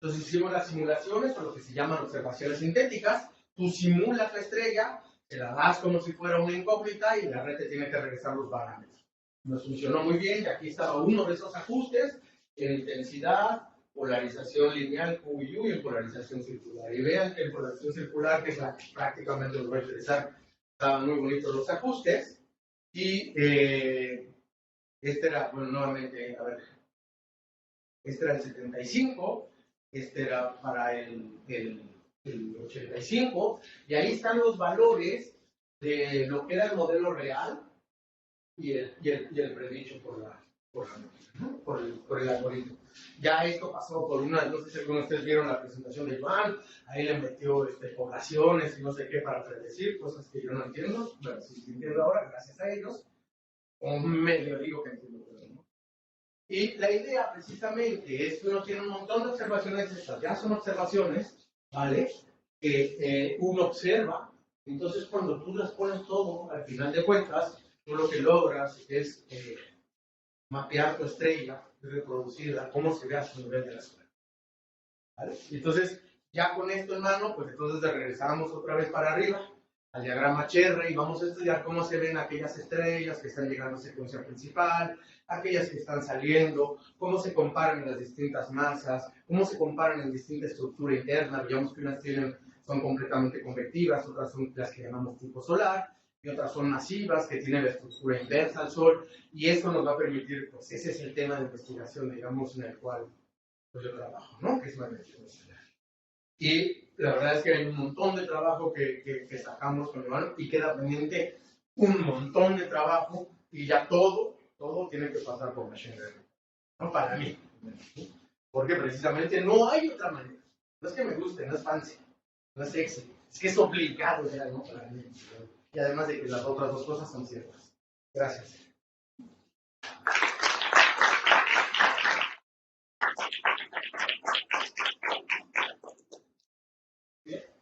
Entonces hicimos las simulaciones, o lo que se llaman observaciones sintéticas. Tú simulas la estrella, te la das como si fuera una incógnita y la red te tiene que regresar los parámetros. Nos funcionó muy bien y aquí estaba uno de esos ajustes en intensidad, polarización lineal Q y U y en polarización circular. Y vean que en polarización circular, que es la que prácticamente nos va a interesar, estaban muy bonitos los ajustes. Y este era, bueno, nuevamente, a ver, este era el 75, este era para el 85, y ahí están los valores de lo que era el modelo real y el predicho por el algoritmo. Ya esto pasó por una, no sé si algunos de ustedes vieron la presentación de Joan, ahí le metió poblaciones y no sé qué para predecir, cosas que yo no entiendo, bueno, sí entiendo ahora, gracias a ellos, o medio digo que entiendo, pero no. Y la idea precisamente es que uno tiene un montón de observaciones, estas ya son observaciones, ¿vale? Que uno observa, entonces cuando tú las pones todo, al final de cuentas, tú lo que logras es mapear tu estrella y reproducirla, cómo se ve a su nivel de la esfera. ¿Vale? Entonces, ya con esto en mano, pues entonces regresamos otra vez para arriba al diagrama Cherry y vamos a estudiar cómo se ven aquellas estrellas que están llegando a secuencia principal, aquellas que están saliendo, cómo se comparan en las distintas masas, cómo se comparan en distinta estructura interna. Digamos que unas son completamente convectivas, otras son las que llamamos tipo solar, y otras son masivas, que tienen la estructura inversa al Sol, y eso nos va a permitir, pues ese es el tema de investigación, digamos, en el cual pues, yo trabajo, ¿no? Que es magnetismo estelar. Y la verdad es que hay un montón de trabajo que sacamos con Iván y queda pendiente un montón de trabajo y ya todo tiene que pasar por Machine Learning, ¿no? Para mí. Porque precisamente no hay otra manera. No es que me guste, no es fancy, no es sexy, es que es obligado ya, ¿no? Para mí. Y además de que las otras dos cosas son ciertas. Gracias.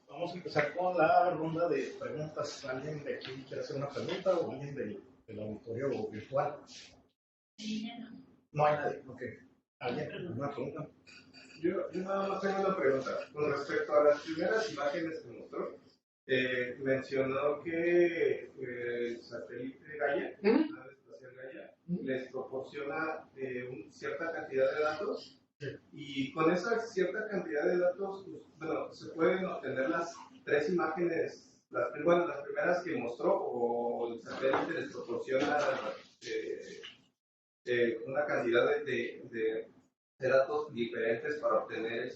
Vamos a empezar con la ronda de preguntas. ¿Alguien de aquí quiere hacer una pregunta o alguien del auditorio virtual? No hay nadie. Ok. ¿Alguien? ¿Una pregunta? Yo nada más tengo una pregunta. Con respecto a las primeras imágenes que mostró, mencionó que el satélite Gaia, la nave espacial Gaia, les proporciona cierta cantidad de datos. Y con esa cierta cantidad de datos, pues, bueno, se pueden obtener las tres imágenes, las primeras que mostró, o el satélite les proporciona una cantidad de datos diferentes para obtener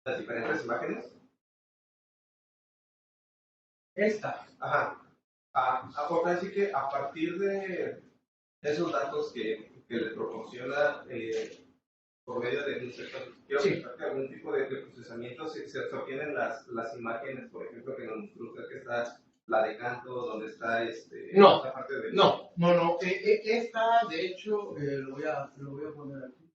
las diferentes imágenes. Ajá. Así que a partir de esos datos que le proporciona por medio de algún tipo de procesamiento, se obtienen las imágenes, por ejemplo, que nos mostró usted, que está la de Canto, donde está No, esta parte de... no. Esta, de hecho, lo voy a poner aquí.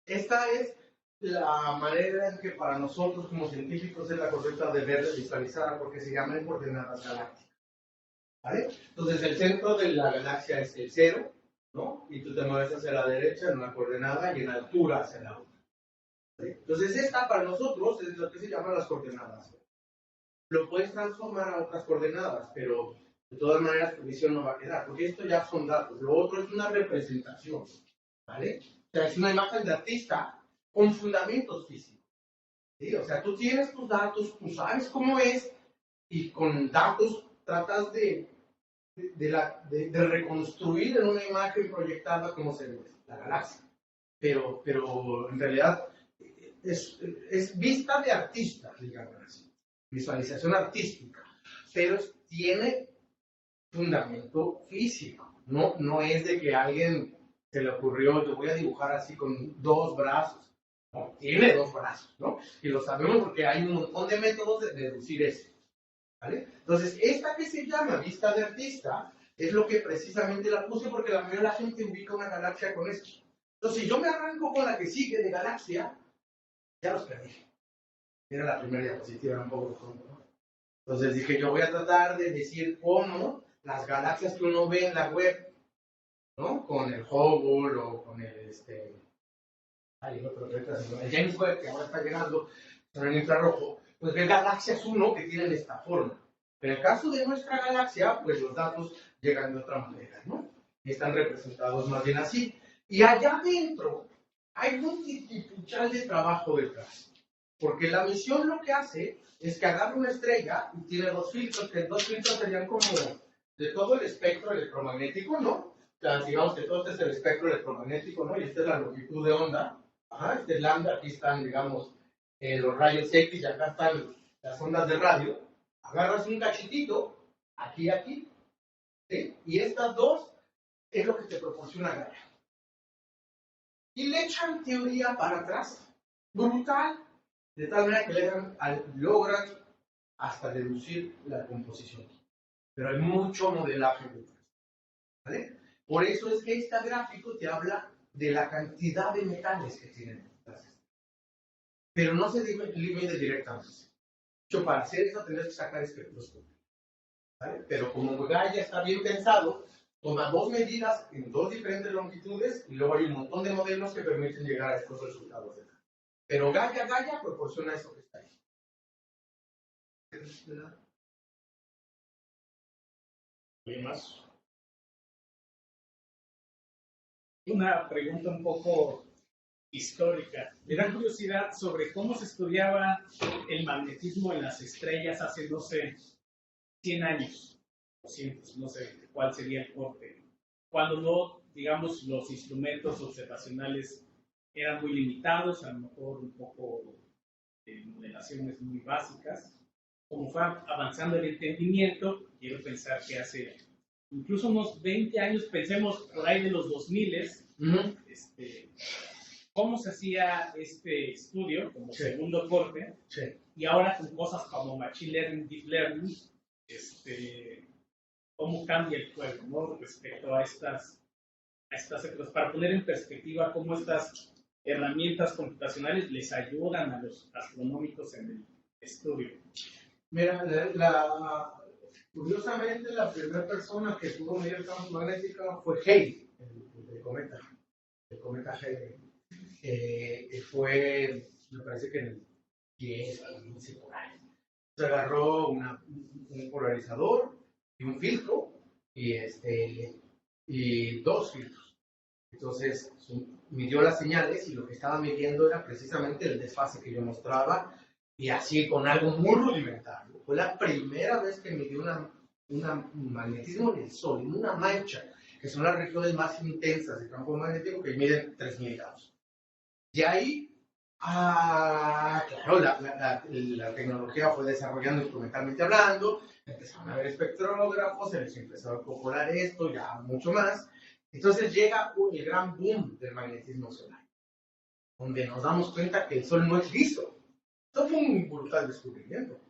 Esta es la manera en que para nosotros como científicos es la correcta de verla y visualizarla, porque se llaman coordenadas galácticas. ¿Vale? Entonces el centro de la galaxia es el 0, ¿no? Y tú te mueves hacia la derecha en una coordenada y en altura hacia la otra. ¿Vale? Entonces esta para nosotros es lo que se llaman las coordenadas. Lo puedes transformar a otras coordenadas, pero de todas maneras tu visión no va a quedar, porque esto ya son datos. Lo otro es una representación, ¿vale? O sea, es una imagen de artista con fundamentos físicos. ¿Sí? O sea, tú tienes tus datos, tú sabes cómo es, y con datos tratas de reconstruir en una imagen proyectada cómo se ve la galaxia. Pero en realidad es vista de artista, digamos así. Visualización artística. Pero tiene fundamento físico. No es de que alguien se le ocurrió, te voy a dibujar así con 2 brazos. No, tiene 2 brazos, ¿no? Y lo sabemos porque hay un montón de métodos de deducir eso. ¿Vale? Entonces, esta que se llama vista de artista es lo que precisamente la puse porque la mayoría de la gente ubica una galaxia con esto. Entonces, si yo me arranco con la que sigue de galaxia, ya los perdí. Era la primera diapositiva, un poco tonto, ¿no? Entonces dije, yo voy a tratar de decir cómo las galaxias que uno ve en la web, ¿no? Con el Hubble o con el James Webb, que ahora está llegando con el infrarrojo, pues ve galaxias 1 que tienen esta forma. En el caso de nuestra galaxia, pues los datos llegan de otra manera, ¿no? Y están representados más bien así. Y allá adentro hay un titipuchal de trabajo detrás. Porque la misión lo que hace es que agarra una estrella y tiene 2 filtros, que 2 filtros serían como de todo el espectro electromagnético, ¿no? O sea, digamos que todo este es el espectro electromagnético, ¿no? Y esta es la longitud de onda. Ajá, este es lambda, aquí están, digamos, los rayos X y acá están las ondas de radio. Agarras un cachitito, aquí, ¿sí? Y estas 2 es lo que te proporciona Gaia. Y le echan teoría para atrás. Brutal. De tal manera que logran hasta deducir la composición. Pero hay mucho modelaje detrás. ¿Vale? Por eso es que este gráfico te habla de la cantidad de metales que tienen. Pero no se mide directamente. De hecho, para hacer eso tendrás que sacar espectroscopio. ¿Vale? Pero como Gaia está bien pensado, toma 2 medidas en 2 diferentes longitudes y luego hay un montón de modelos que permiten llegar a estos resultados. Pero Gaia proporciona eso que está ahí. ¿Alguien más? Una pregunta un poco histórica. Me da curiosidad sobre cómo se estudiaba el magnetismo en las estrellas hace, no sé, 100 años, 200, no sé cuál sería el corte. Cuando no, digamos, los instrumentos observacionales eran muy limitados, a lo mejor un poco de modelaciones muy básicas. Como fue avanzando el entendimiento, quiero pensar que hace incluso unos 20 años, pensemos por ahí de los 2000, cómo se hacía este estudio como segundo corte, y ahora con cosas como Machine Learning, Deep Learning, cómo cambia el juego, ¿no? Respecto a estas para poner en perspectiva cómo estas herramientas computacionales les ayudan a los astronómicos en el estudio. Mira, curiosamente la primera persona que pudo medir el campo magnético fue Halley, el cometa Halley. Fue, me parece que en el 10, 15 por ahí. Se agarró un polarizador y un filtro y dos filtros. Entonces midió las señales y lo que estaba midiendo era precisamente el desfase que yo mostraba, y así con algo muy rudimentario. Fue la primera vez que midió un magnetismo del Sol, en una mancha, que son las regiones más intensas del campo magnético, que miden 3000 grados. De ahí, claro, la tecnología fue desarrollando instrumentalmente hablando, empezaron a ver espectrógrafos, se les empezó a incorporar esto, ya mucho más. Entonces llega el gran boom del magnetismo solar, donde nos damos cuenta que el Sol no es liso. Esto fue un brutal descubrimiento,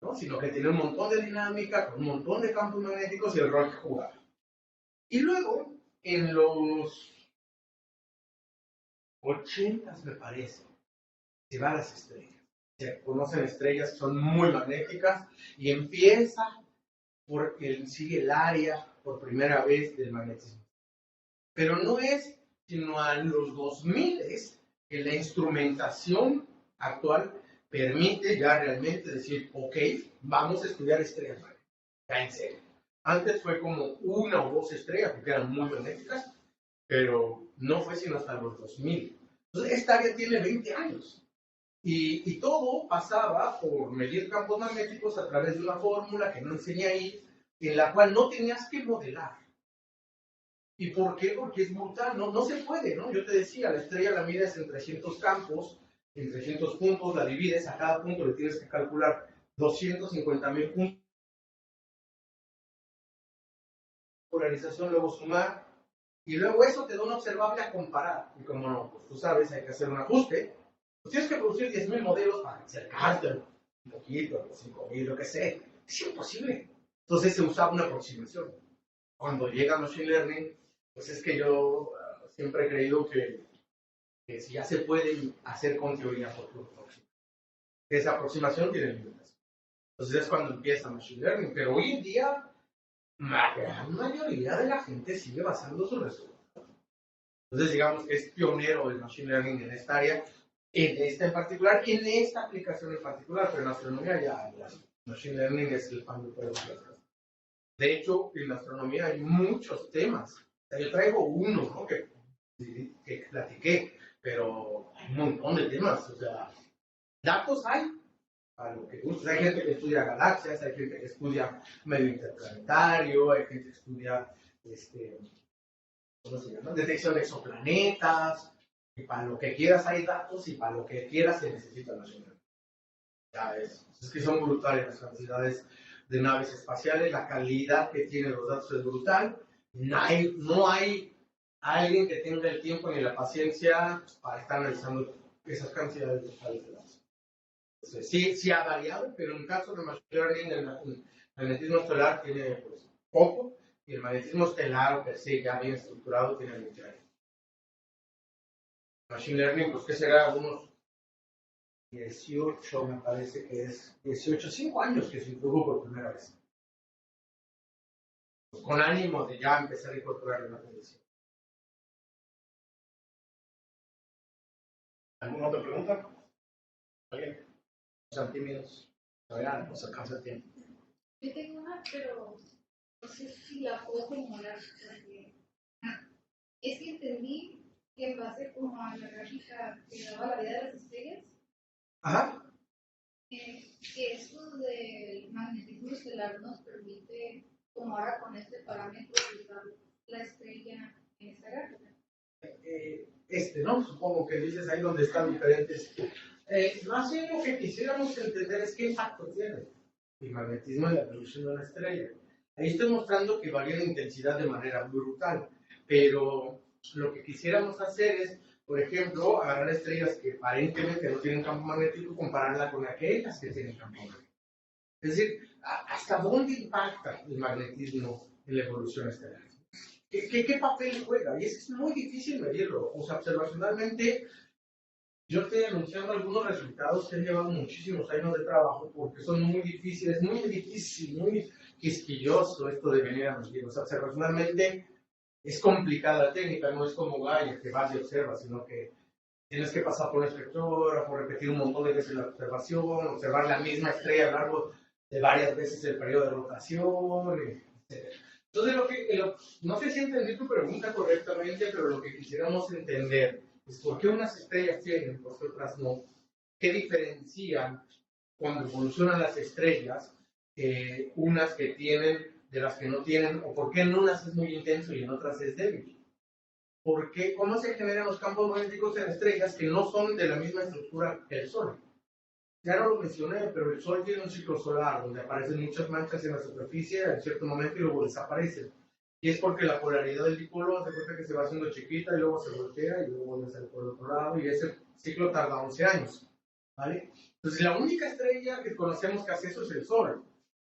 ¿no? Sino que tiene un montón de dinámica, con un montón de campos magnéticos y el rol que jugaba. Y luego, en los 80, me parece, se van las estrellas. Se conocen estrellas que son muy magnéticas y empieza sigue el área por primera vez del magnetismo. Pero no es sino a los 2000 que la instrumentación actual permite ya realmente decir, ok, vamos a estudiar estrellas magnéticas, ya en serio. Antes fue como una o dos estrellas porque eran muy magnéticas, pero no fue sino hasta los 2000. Entonces, esta área tiene 20 años. Y todo pasaba por medir campos magnéticos a través de una fórmula que no enseñé ahí, en la cual no tenías que modelar. ¿Y por qué? Porque es brutal, no se puede, ¿no? Yo te decía, la estrella la mides en 300 campos, en 300 puntos, la divides, a cada punto le tienes que calcular 250,000 puntos. Polarización, luego sumar, y luego eso te da un observable a comparar. Y como no, pues tú sabes, hay que hacer un ajuste, pues tienes que producir 10,000 modelos para acercarte un poquito, 5,000, lo que sea. Es imposible. Entonces se usaba una aproximación. Cuando llega Machine Learning, pues es que yo siempre he creído que si ya se puede hacer con teoría por aproximación. Esa aproximación tiene limitaciones. Entonces es cuando empieza Machine Learning. Pero hoy en día, la gran mayoría de la gente sigue basando sus resultados. Entonces digamos que es pionero el Machine Learning en esta área, en esta en particular, y en esta aplicación en particular, pero en la astronomía ya el Machine Learning es el pan de todas las cosas. De hecho, en la astronomía hay muchos temas. O sea, yo traigo uno, ¿no? que platiqué, pero hay un montón de temas. O sea, datos hay para lo que gusta. Hay gente que estudia galaxias, hay gente que estudia medio interplanetario, hay gente que estudia, ¿cómo se llama? Detección de exoplanetas. Y para lo que quieras hay datos y para lo que quieras se necesita la señal. Ya es que son brutales las cantidades de naves espaciales, la calidad que tienen los datos es brutal. No hay alguien que tenga el tiempo ni la paciencia para estar analizando esas cantidades brutales de datos. Entonces, sí ha variado, pero en el caso de Machine Learning, el magnetismo estelar tiene pues, poco, y el magnetismo estelar, per se, ya bien estructurado, tiene 20 años. Machine Learning, pues, ¿qué será? Unos 18, me parece que es 18, 5 años que se introdujo por primera vez. Pues con ánimo de ya empezar a incorporar en la condición. ¿Alguna otra pregunta? ¿Alguien? Son tímidos. Todavía nos alcanza el tiempo. Yo tengo una, pero no sé si la puedo formular, porque es que entendí que en base como a la gráfica que daba la vida de las estrellas, Ajá. que esto del magnetismo estelar nos permite, como ahora con este parámetro, ubicar la estrella en esta gráfica. ¿No? Supongo que dices ahí donde están diferentes. Más bien lo que quisiéramos entender es qué impacto tiene el magnetismo en la evolución de una estrella. Ahí estoy mostrando que varía la intensidad de manera brutal, pero lo que quisiéramos hacer es, por ejemplo, agarrar estrellas que aparentemente no tienen campo magnético y compararla con aquellas que tienen campo magnético. Es decir, ¿hasta dónde impacta el magnetismo en la evolución estelar? ¿Qué papel juega? Y es muy difícil medirlo. O sea, observacionalmente, yo estoy anunciando algunos resultados que han llevado muchísimos años de trabajo porque son muy difíciles, muy difícil, muy quisquilloso esto de venir a medir. O sea, observacionalmente es complicada la técnica, no es como Gaia, que vas y observas, sino que tienes que pasar por un espectrógrafo, repetir un montón de veces la observación, observar la misma estrella a lo largo de varias veces el periodo de rotación, etc. Entonces, no sé si entendí tu pregunta correctamente, pero lo que quisiéramos entender es por qué unas estrellas tienen, por qué otras no. ¿Qué diferencian cuando evolucionan las estrellas, unas que tienen de las que no tienen, o por qué en unas es muy intenso y en otras es débil? ¿Cómo se generan los campos magnéticos en estrellas que no son de la misma estructura que el Sol? Ya no lo mencioné, pero el Sol tiene un ciclo solar donde aparecen muchas manchas en la superficie en cierto momento y luego desaparecen. Y es porque la polaridad del dipolo se cuenta que se va haciendo chiquita y luego se voltea y luego vuelve a salir por el otro lado, y ese ciclo tarda 11 años. ¿Vale? Entonces, la única estrella que conocemos que hace eso es el Sol.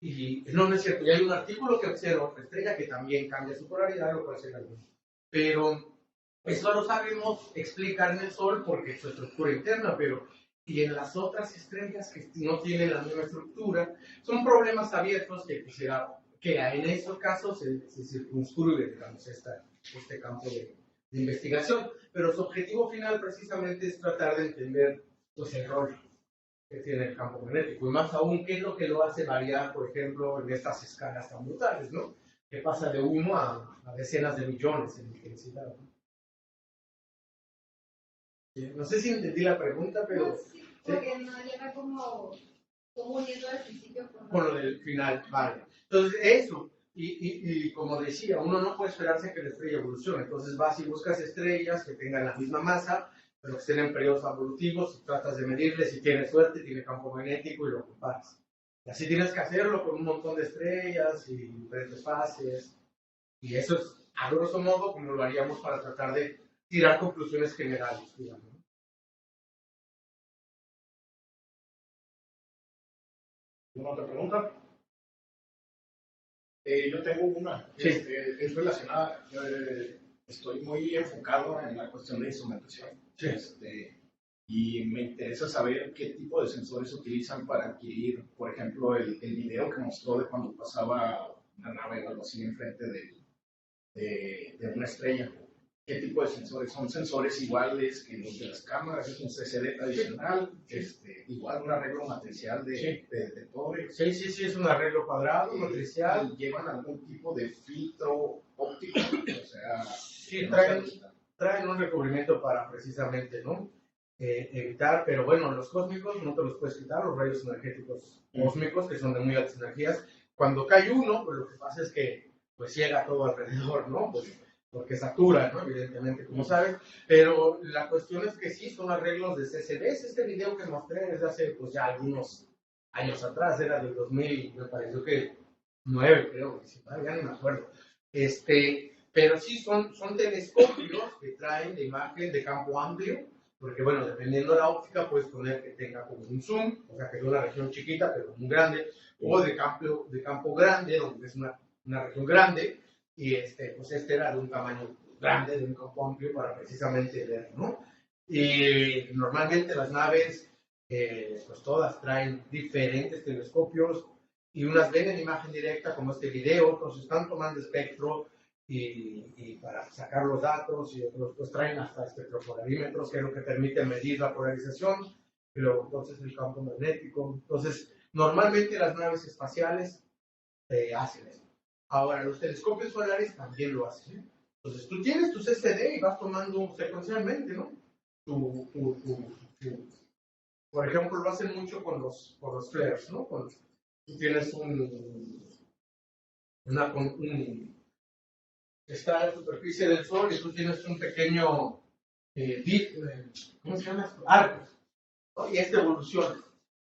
Y no es cierto. Y hay un artículo que observa otra estrella que también cambia su polaridad, lo cual será algo. Pero eso lo sabemos explicar en el Sol porque es su estructura interna, pero y en las otras estrellas que no tienen la misma estructura, son problemas abiertos que quisiera que en esos casos se circunscribe, digamos, este campo de investigación. Pero su objetivo final precisamente es tratar de entender pues, el rol que tiene el campo magnético, y más aún qué es lo que lo hace variar, por ejemplo, en estas escalas tan brutales, ¿no? Que pasa de 1 a decenas de millones en intensidad, ¿no? No sé si entendí la pregunta, pero... No, sí, porque no llega como uniendo al principio con lo del final, vale. Entonces, eso, y como decía, uno no puede esperarse a que la estrella evolucione, entonces vas y buscas estrellas que tengan la misma masa, pero que estén en periodos evolutivos, y tratas de medirles, si tienes suerte, tiene campo magnético y lo comparas. Y así tienes que hacerlo con un montón de estrellas y diferentes fases, y eso es, a grosso modo, como lo haríamos para tratar de tirar conclusiones generales, digamos. ¿Alguna otra pregunta? Yo tengo una. Sí. Es relacionada. Estoy muy enfocado en la cuestión de instrumentación. Sí. Y me interesa saber qué tipo de sensores utilizan para adquirir, por ejemplo, el video que mostró de cuando pasaba una nave o algo así enfrente de una estrella. ¿Qué tipo de sensores? ¿Son sensores iguales que los de las cámaras? ¿Es un CCD tradicional? Igual un arreglo matricial de torre. Sí, es un arreglo cuadrado, matricial. ¿Llevan algún tipo de filtro óptico? O sea, sí, traen un recubrimiento para precisamente, ¿no? Evitar, pero bueno, los cósmicos no te los puedes quitar, los rayos energéticos cósmicos, que son de muy altas energías. Cuando cae uno, pues lo que pasa es que pues ciega todo alrededor, ¿no? Pues, porque satura, ¿no? Evidentemente, como sabes, pero la cuestión es que sí, son arreglos de CCDs. Este video que mostré es de hace, pues ya algunos años atrás, era del 2000, me pareció que 9, creo, ya no me acuerdo. Pero sí, son telescopios que traen de imagen de campo amplio, porque bueno, dependiendo de la óptica, puedes poner que tenga como un zoom, o sea, que es una región chiquita, pero muy grande, o de campo grande, donde es una región grande, y pues era de un tamaño grande, de un campo amplio para precisamente ver, ¿no? Y normalmente las naves, pues todas traen diferentes telescopios, y unas ven en imagen directa como este video, otros están tomando espectro y para sacar los datos, y otros pues traen hasta espectropolarímetros, que es lo que permite medir la polarización, y luego entonces el campo magnético. Entonces Normalmente las naves espaciales hacen eso. Ahora, los telescopios solares también lo hacen, ¿eh? Entonces, tú tienes tu CCD y vas tomando secuencialmente, ¿no? Por ejemplo, lo hacen mucho con los flares, ¿no? Tú tienes está en la superficie del Sol y tú tienes un pequeño ¿cómo se llama esto? Arco, ¿no? Y esta evoluciona.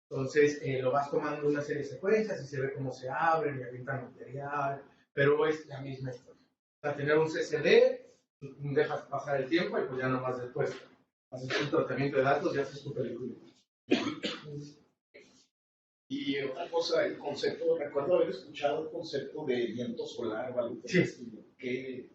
Entonces lo vas tomando una serie de secuencias y se ve cómo se abren y avientan material, pero es la misma historia. Para tener un CCD, dejas pasar el tiempo y pues ya nomás después haces un tratamiento de datos y haces tu película. Y otra cosa, el concepto, recuerdo haber escuchado el concepto de viento solar o algo Sí. así. ¿Qué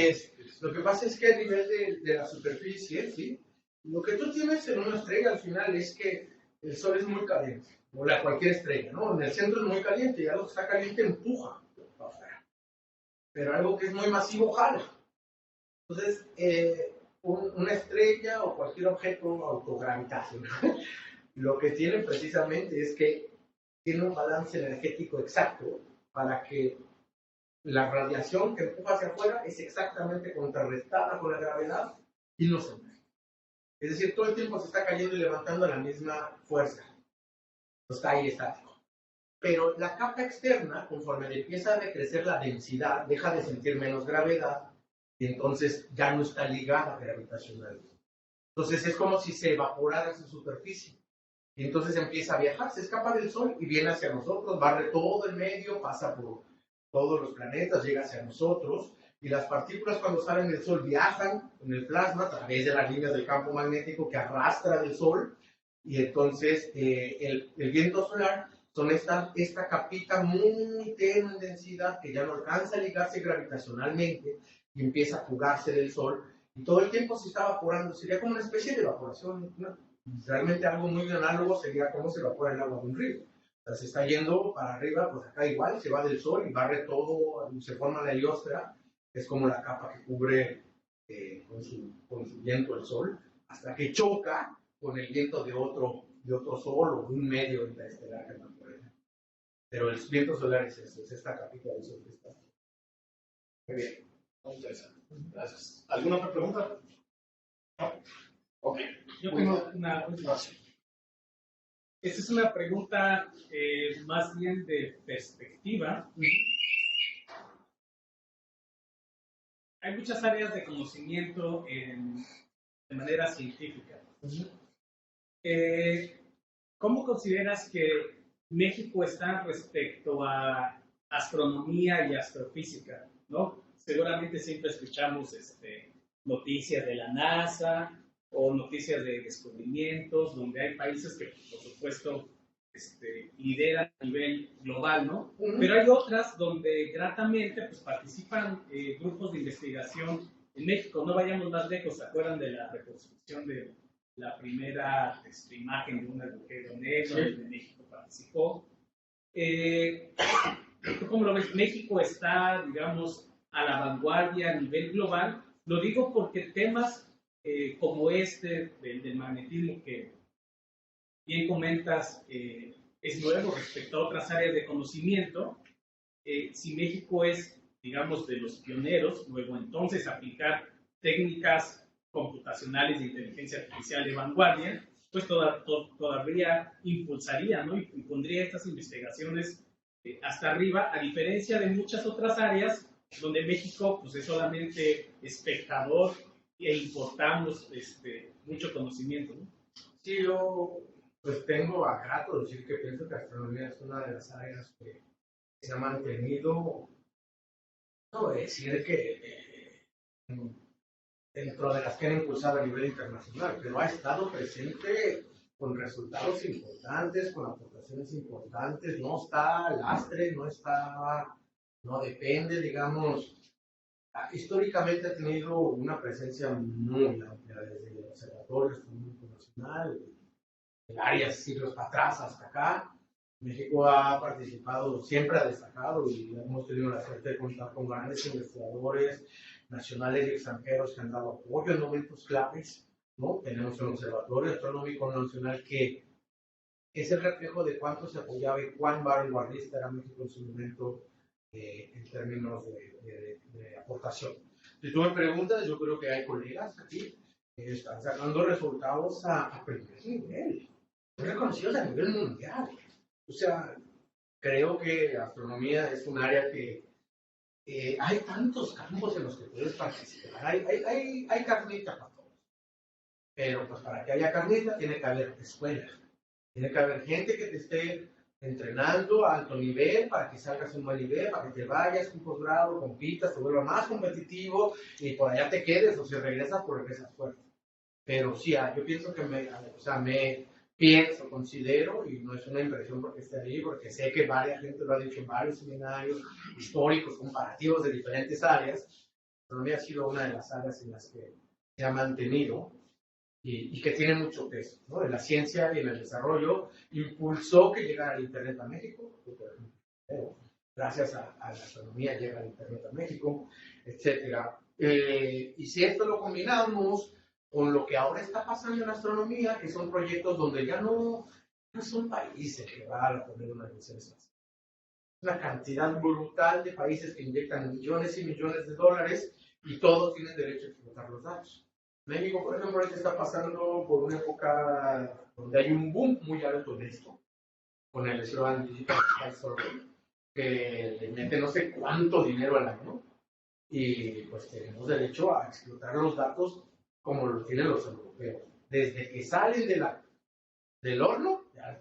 es? Lo que pasa es que a nivel de la superficie, ¿sí? Lo que tú tienes en una estrella al final es que el Sol es muy caliente, o cualquier estrella, ¿no? En el centro es muy caliente y algo que está caliente empuja para afuera. Pero algo que es muy masivo jala. Entonces, una estrella o cualquier objeto autogravitacional, lo que tiene precisamente es que tiene un balance energético exacto para que la radiación que empuja hacia afuera es exactamente contrarrestada con la gravedad y no se mueve. Es decir, todo el tiempo se está cayendo y levantando a la misma fuerza. Está ahí estático. Pero la capa externa, conforme empieza a decrecer la densidad, deja de sentir menos gravedad y entonces ya no está ligada gravitacionalmente. Entonces es como si se evaporara su superficie. Y entonces empieza a viajar, se escapa del Sol y viene hacia nosotros, barre todo el medio, pasa por todos los planetas, llega hacia nosotros, y las partículas cuando salen del Sol viajan en el plasma a través de las líneas del campo magnético que arrastra del Sol, y entonces el viento solar son esta capita muy tenue en densidad que ya no alcanza a ligarse gravitacionalmente y empieza a fugarse del Sol, y todo el tiempo se está evaporando, sería como una especie de evaporación, ¿no? Realmente algo muy análogo sería cómo se evapora el agua de un río. O sea, se está yendo para arriba, pues acá igual, se va del Sol y barre todo, se forma la heliosfera, es como la capa que cubre con su viento el Sol, hasta que choca con el viento de otro Sol o un medio interestelar que anda por ahí. Pero el viento solar es eso, es esta capita del Sol que está. Muy bien, muy interesante. Gracias. ¿Alguna otra pregunta? No. Ok. Yo tengo una última. Esta es una pregunta más bien de perspectiva. Hay muchas áreas de conocimiento de manera científica. ¿Cómo consideras que México está respecto a astronomía y astrofísica? ¿No? Seguramente siempre escuchamos noticias de la NASA o noticias de descubrimientos, donde hay países que, por supuesto, lideran a nivel global, ¿no? Pero hay otras donde gratamente pues, participan grupos de investigación en México. No vayamos más lejos, ¿se acuerdan de la reconstrucción de la primera imagen de un agujero negro donde México participó? ¿Cómo lo ves? México está, digamos, a la vanguardia a nivel global. Lo digo porque temas como del magnetismo que bien comentas es nuevo respecto a otras áreas de conocimiento. Si México es, digamos, de los pioneros, luego entonces aplicar técnicas computacionales de inteligencia artificial de vanguardia, pues todavía impulsaría, ¿no? Y pondría estas investigaciones hasta arriba, a diferencia de muchas otras áreas donde México pues, es solamente espectador e importamos mucho conocimiento, ¿no? Sí, yo pues tengo a grato decir que pienso que astronomía es una de las áreas que se ha mantenido, no voy a decir que dentro de las que han impulsado a nivel internacional, pero ha estado presente con resultados importantes, con aportaciones importantes, no está lastre, no depende, digamos, históricamente ha tenido una presencia muy amplia desde el Observatorio Astronómico Nacional, en áreas siglos para atrás hasta acá. México ha participado, siempre ha destacado y hemos tenido la suerte de contar con grandes investigadores nacionales y extranjeros que han dado apoyo en momentos claves, ¿no? Tenemos un Observatorio Astronómico Nacional que es el reflejo de cuánto se apoyaba y cuán vanguardista era México en su momento en términos de aportación. Si tú me preguntas, yo creo que hay colegas aquí que están sacando resultados a primer nivel, reconocidos a nivel mundial. O sea, creo que astronomía es un área que hay tantos campos en los que puedes participar. Hay carnita para todos. Pero pues para que haya carnita tiene que haber escuela. Tiene que haber gente que te esté entrenando a alto nivel para que salgas a un buen nivel, para que te vayas un posgrado, compitas, te vuelvas más competitivo y por allá te quedes, o si regresas, pues regresas fuerte. Pero sí, yo pienso que me pienso, considero, y no es una impresión porque esté ahí, porque sé que varias gente lo ha dicho en varios seminarios históricos, comparativos de diferentes áreas. La astronomía ha sido una de las áreas en las que se ha mantenido y que tiene mucho peso, ¿no? En la ciencia y en el desarrollo impulsó que llegara el Internet a México, por ejemplo, gracias a la astronomía llega el Internet a México, etc. Y si esto lo combinamos con lo que ahora está pasando en la astronomía, que son proyectos donde ya no son países que van a poner una misión espacial. Una cantidad brutal de países que inyectan millones y millones de dólares y todos tienen derecho a explotar los datos. México, por ejemplo, ahorita está pasando por una época donde hay un boom muy alto en esto, con el eslogan Digital Sky Survey, que le mete no sé cuánto dinero al año, y pues tenemos derecho a explotar los datos como lo tienen los europeos. Desde que salen del horno, ya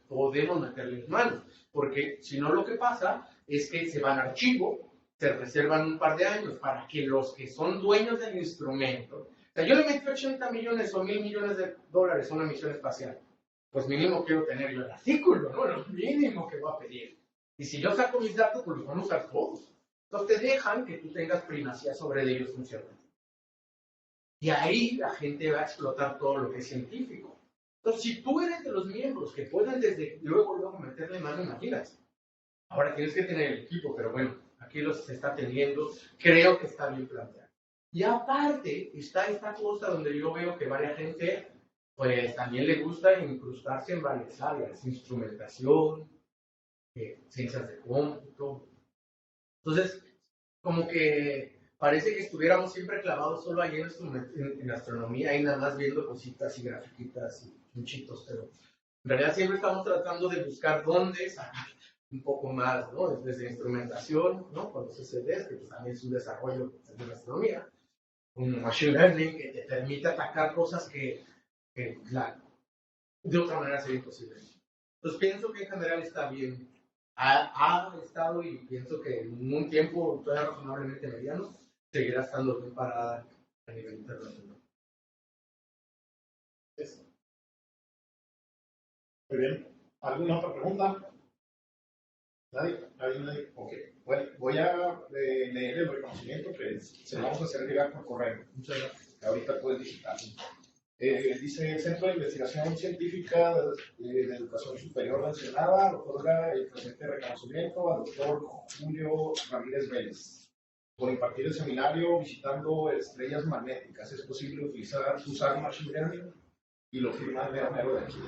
podemos meterles manos, porque si no lo que pasa es que se van a archivo, se reservan un par de años para que los que son dueños del instrumento. O sea, yo le metí 80 millones o 1,000 millones de dólares a una misión espacial. Pues mínimo quiero tener yo el artículo, ¿no? Lo mínimo que voy a pedir. Y si yo saco mis datos, pues los van a usar todos. Entonces te dejan que tú tengas primacía sobre ellos un cierto tiempo. Y ahí la gente va a explotar todo lo que es científico. Entonces, si tú eres de los miembros que pueden desde luego meterle mano, imagínate. Ahora tienes que tener el equipo, pero bueno, aquí se está teniendo, creo que está bien planteado. Y aparte está esta cosa donde yo veo que varias gente, pues también le gusta incrustarse en varias áreas, instrumentación, ciencias de cómputo. Entonces, como que parece que estuviéramos siempre clavados solo ahí en astronomía, ahí nada más viendo cositas y grafiquitas y chunchitos, pero en realidad siempre estamos tratando de buscar dónde sacar un poco más, ¿no? Desde instrumentación, ¿no? Con los SDs, que pues también es un desarrollo de la astronomía, un machine learning que te permite atacar cosas que de otra manera sería imposible. Entonces pienso que en general está bien. Ha estado y pienso que en un tiempo todavía razonablemente mediano seguirá estando bien parada a nivel internacional. Muy bien. ¿Alguna otra pregunta? ¿Nadie? ¿Nadie? Ok. Bueno, voy a leer el reconocimiento que se lo vamos a hacer llegar por correo. Muchas gracias. Ahorita puedes digitarlo. Dice el Centro de Investigación Científica de Educación Superior de Ensenada, otorga el presente reconocimiento al doctor Julio Ramírez Vélez por impartir el seminario visitando estrellas magnéticas. ¿Es posible usar Machine Learning? Y lo firma el mero de aquí.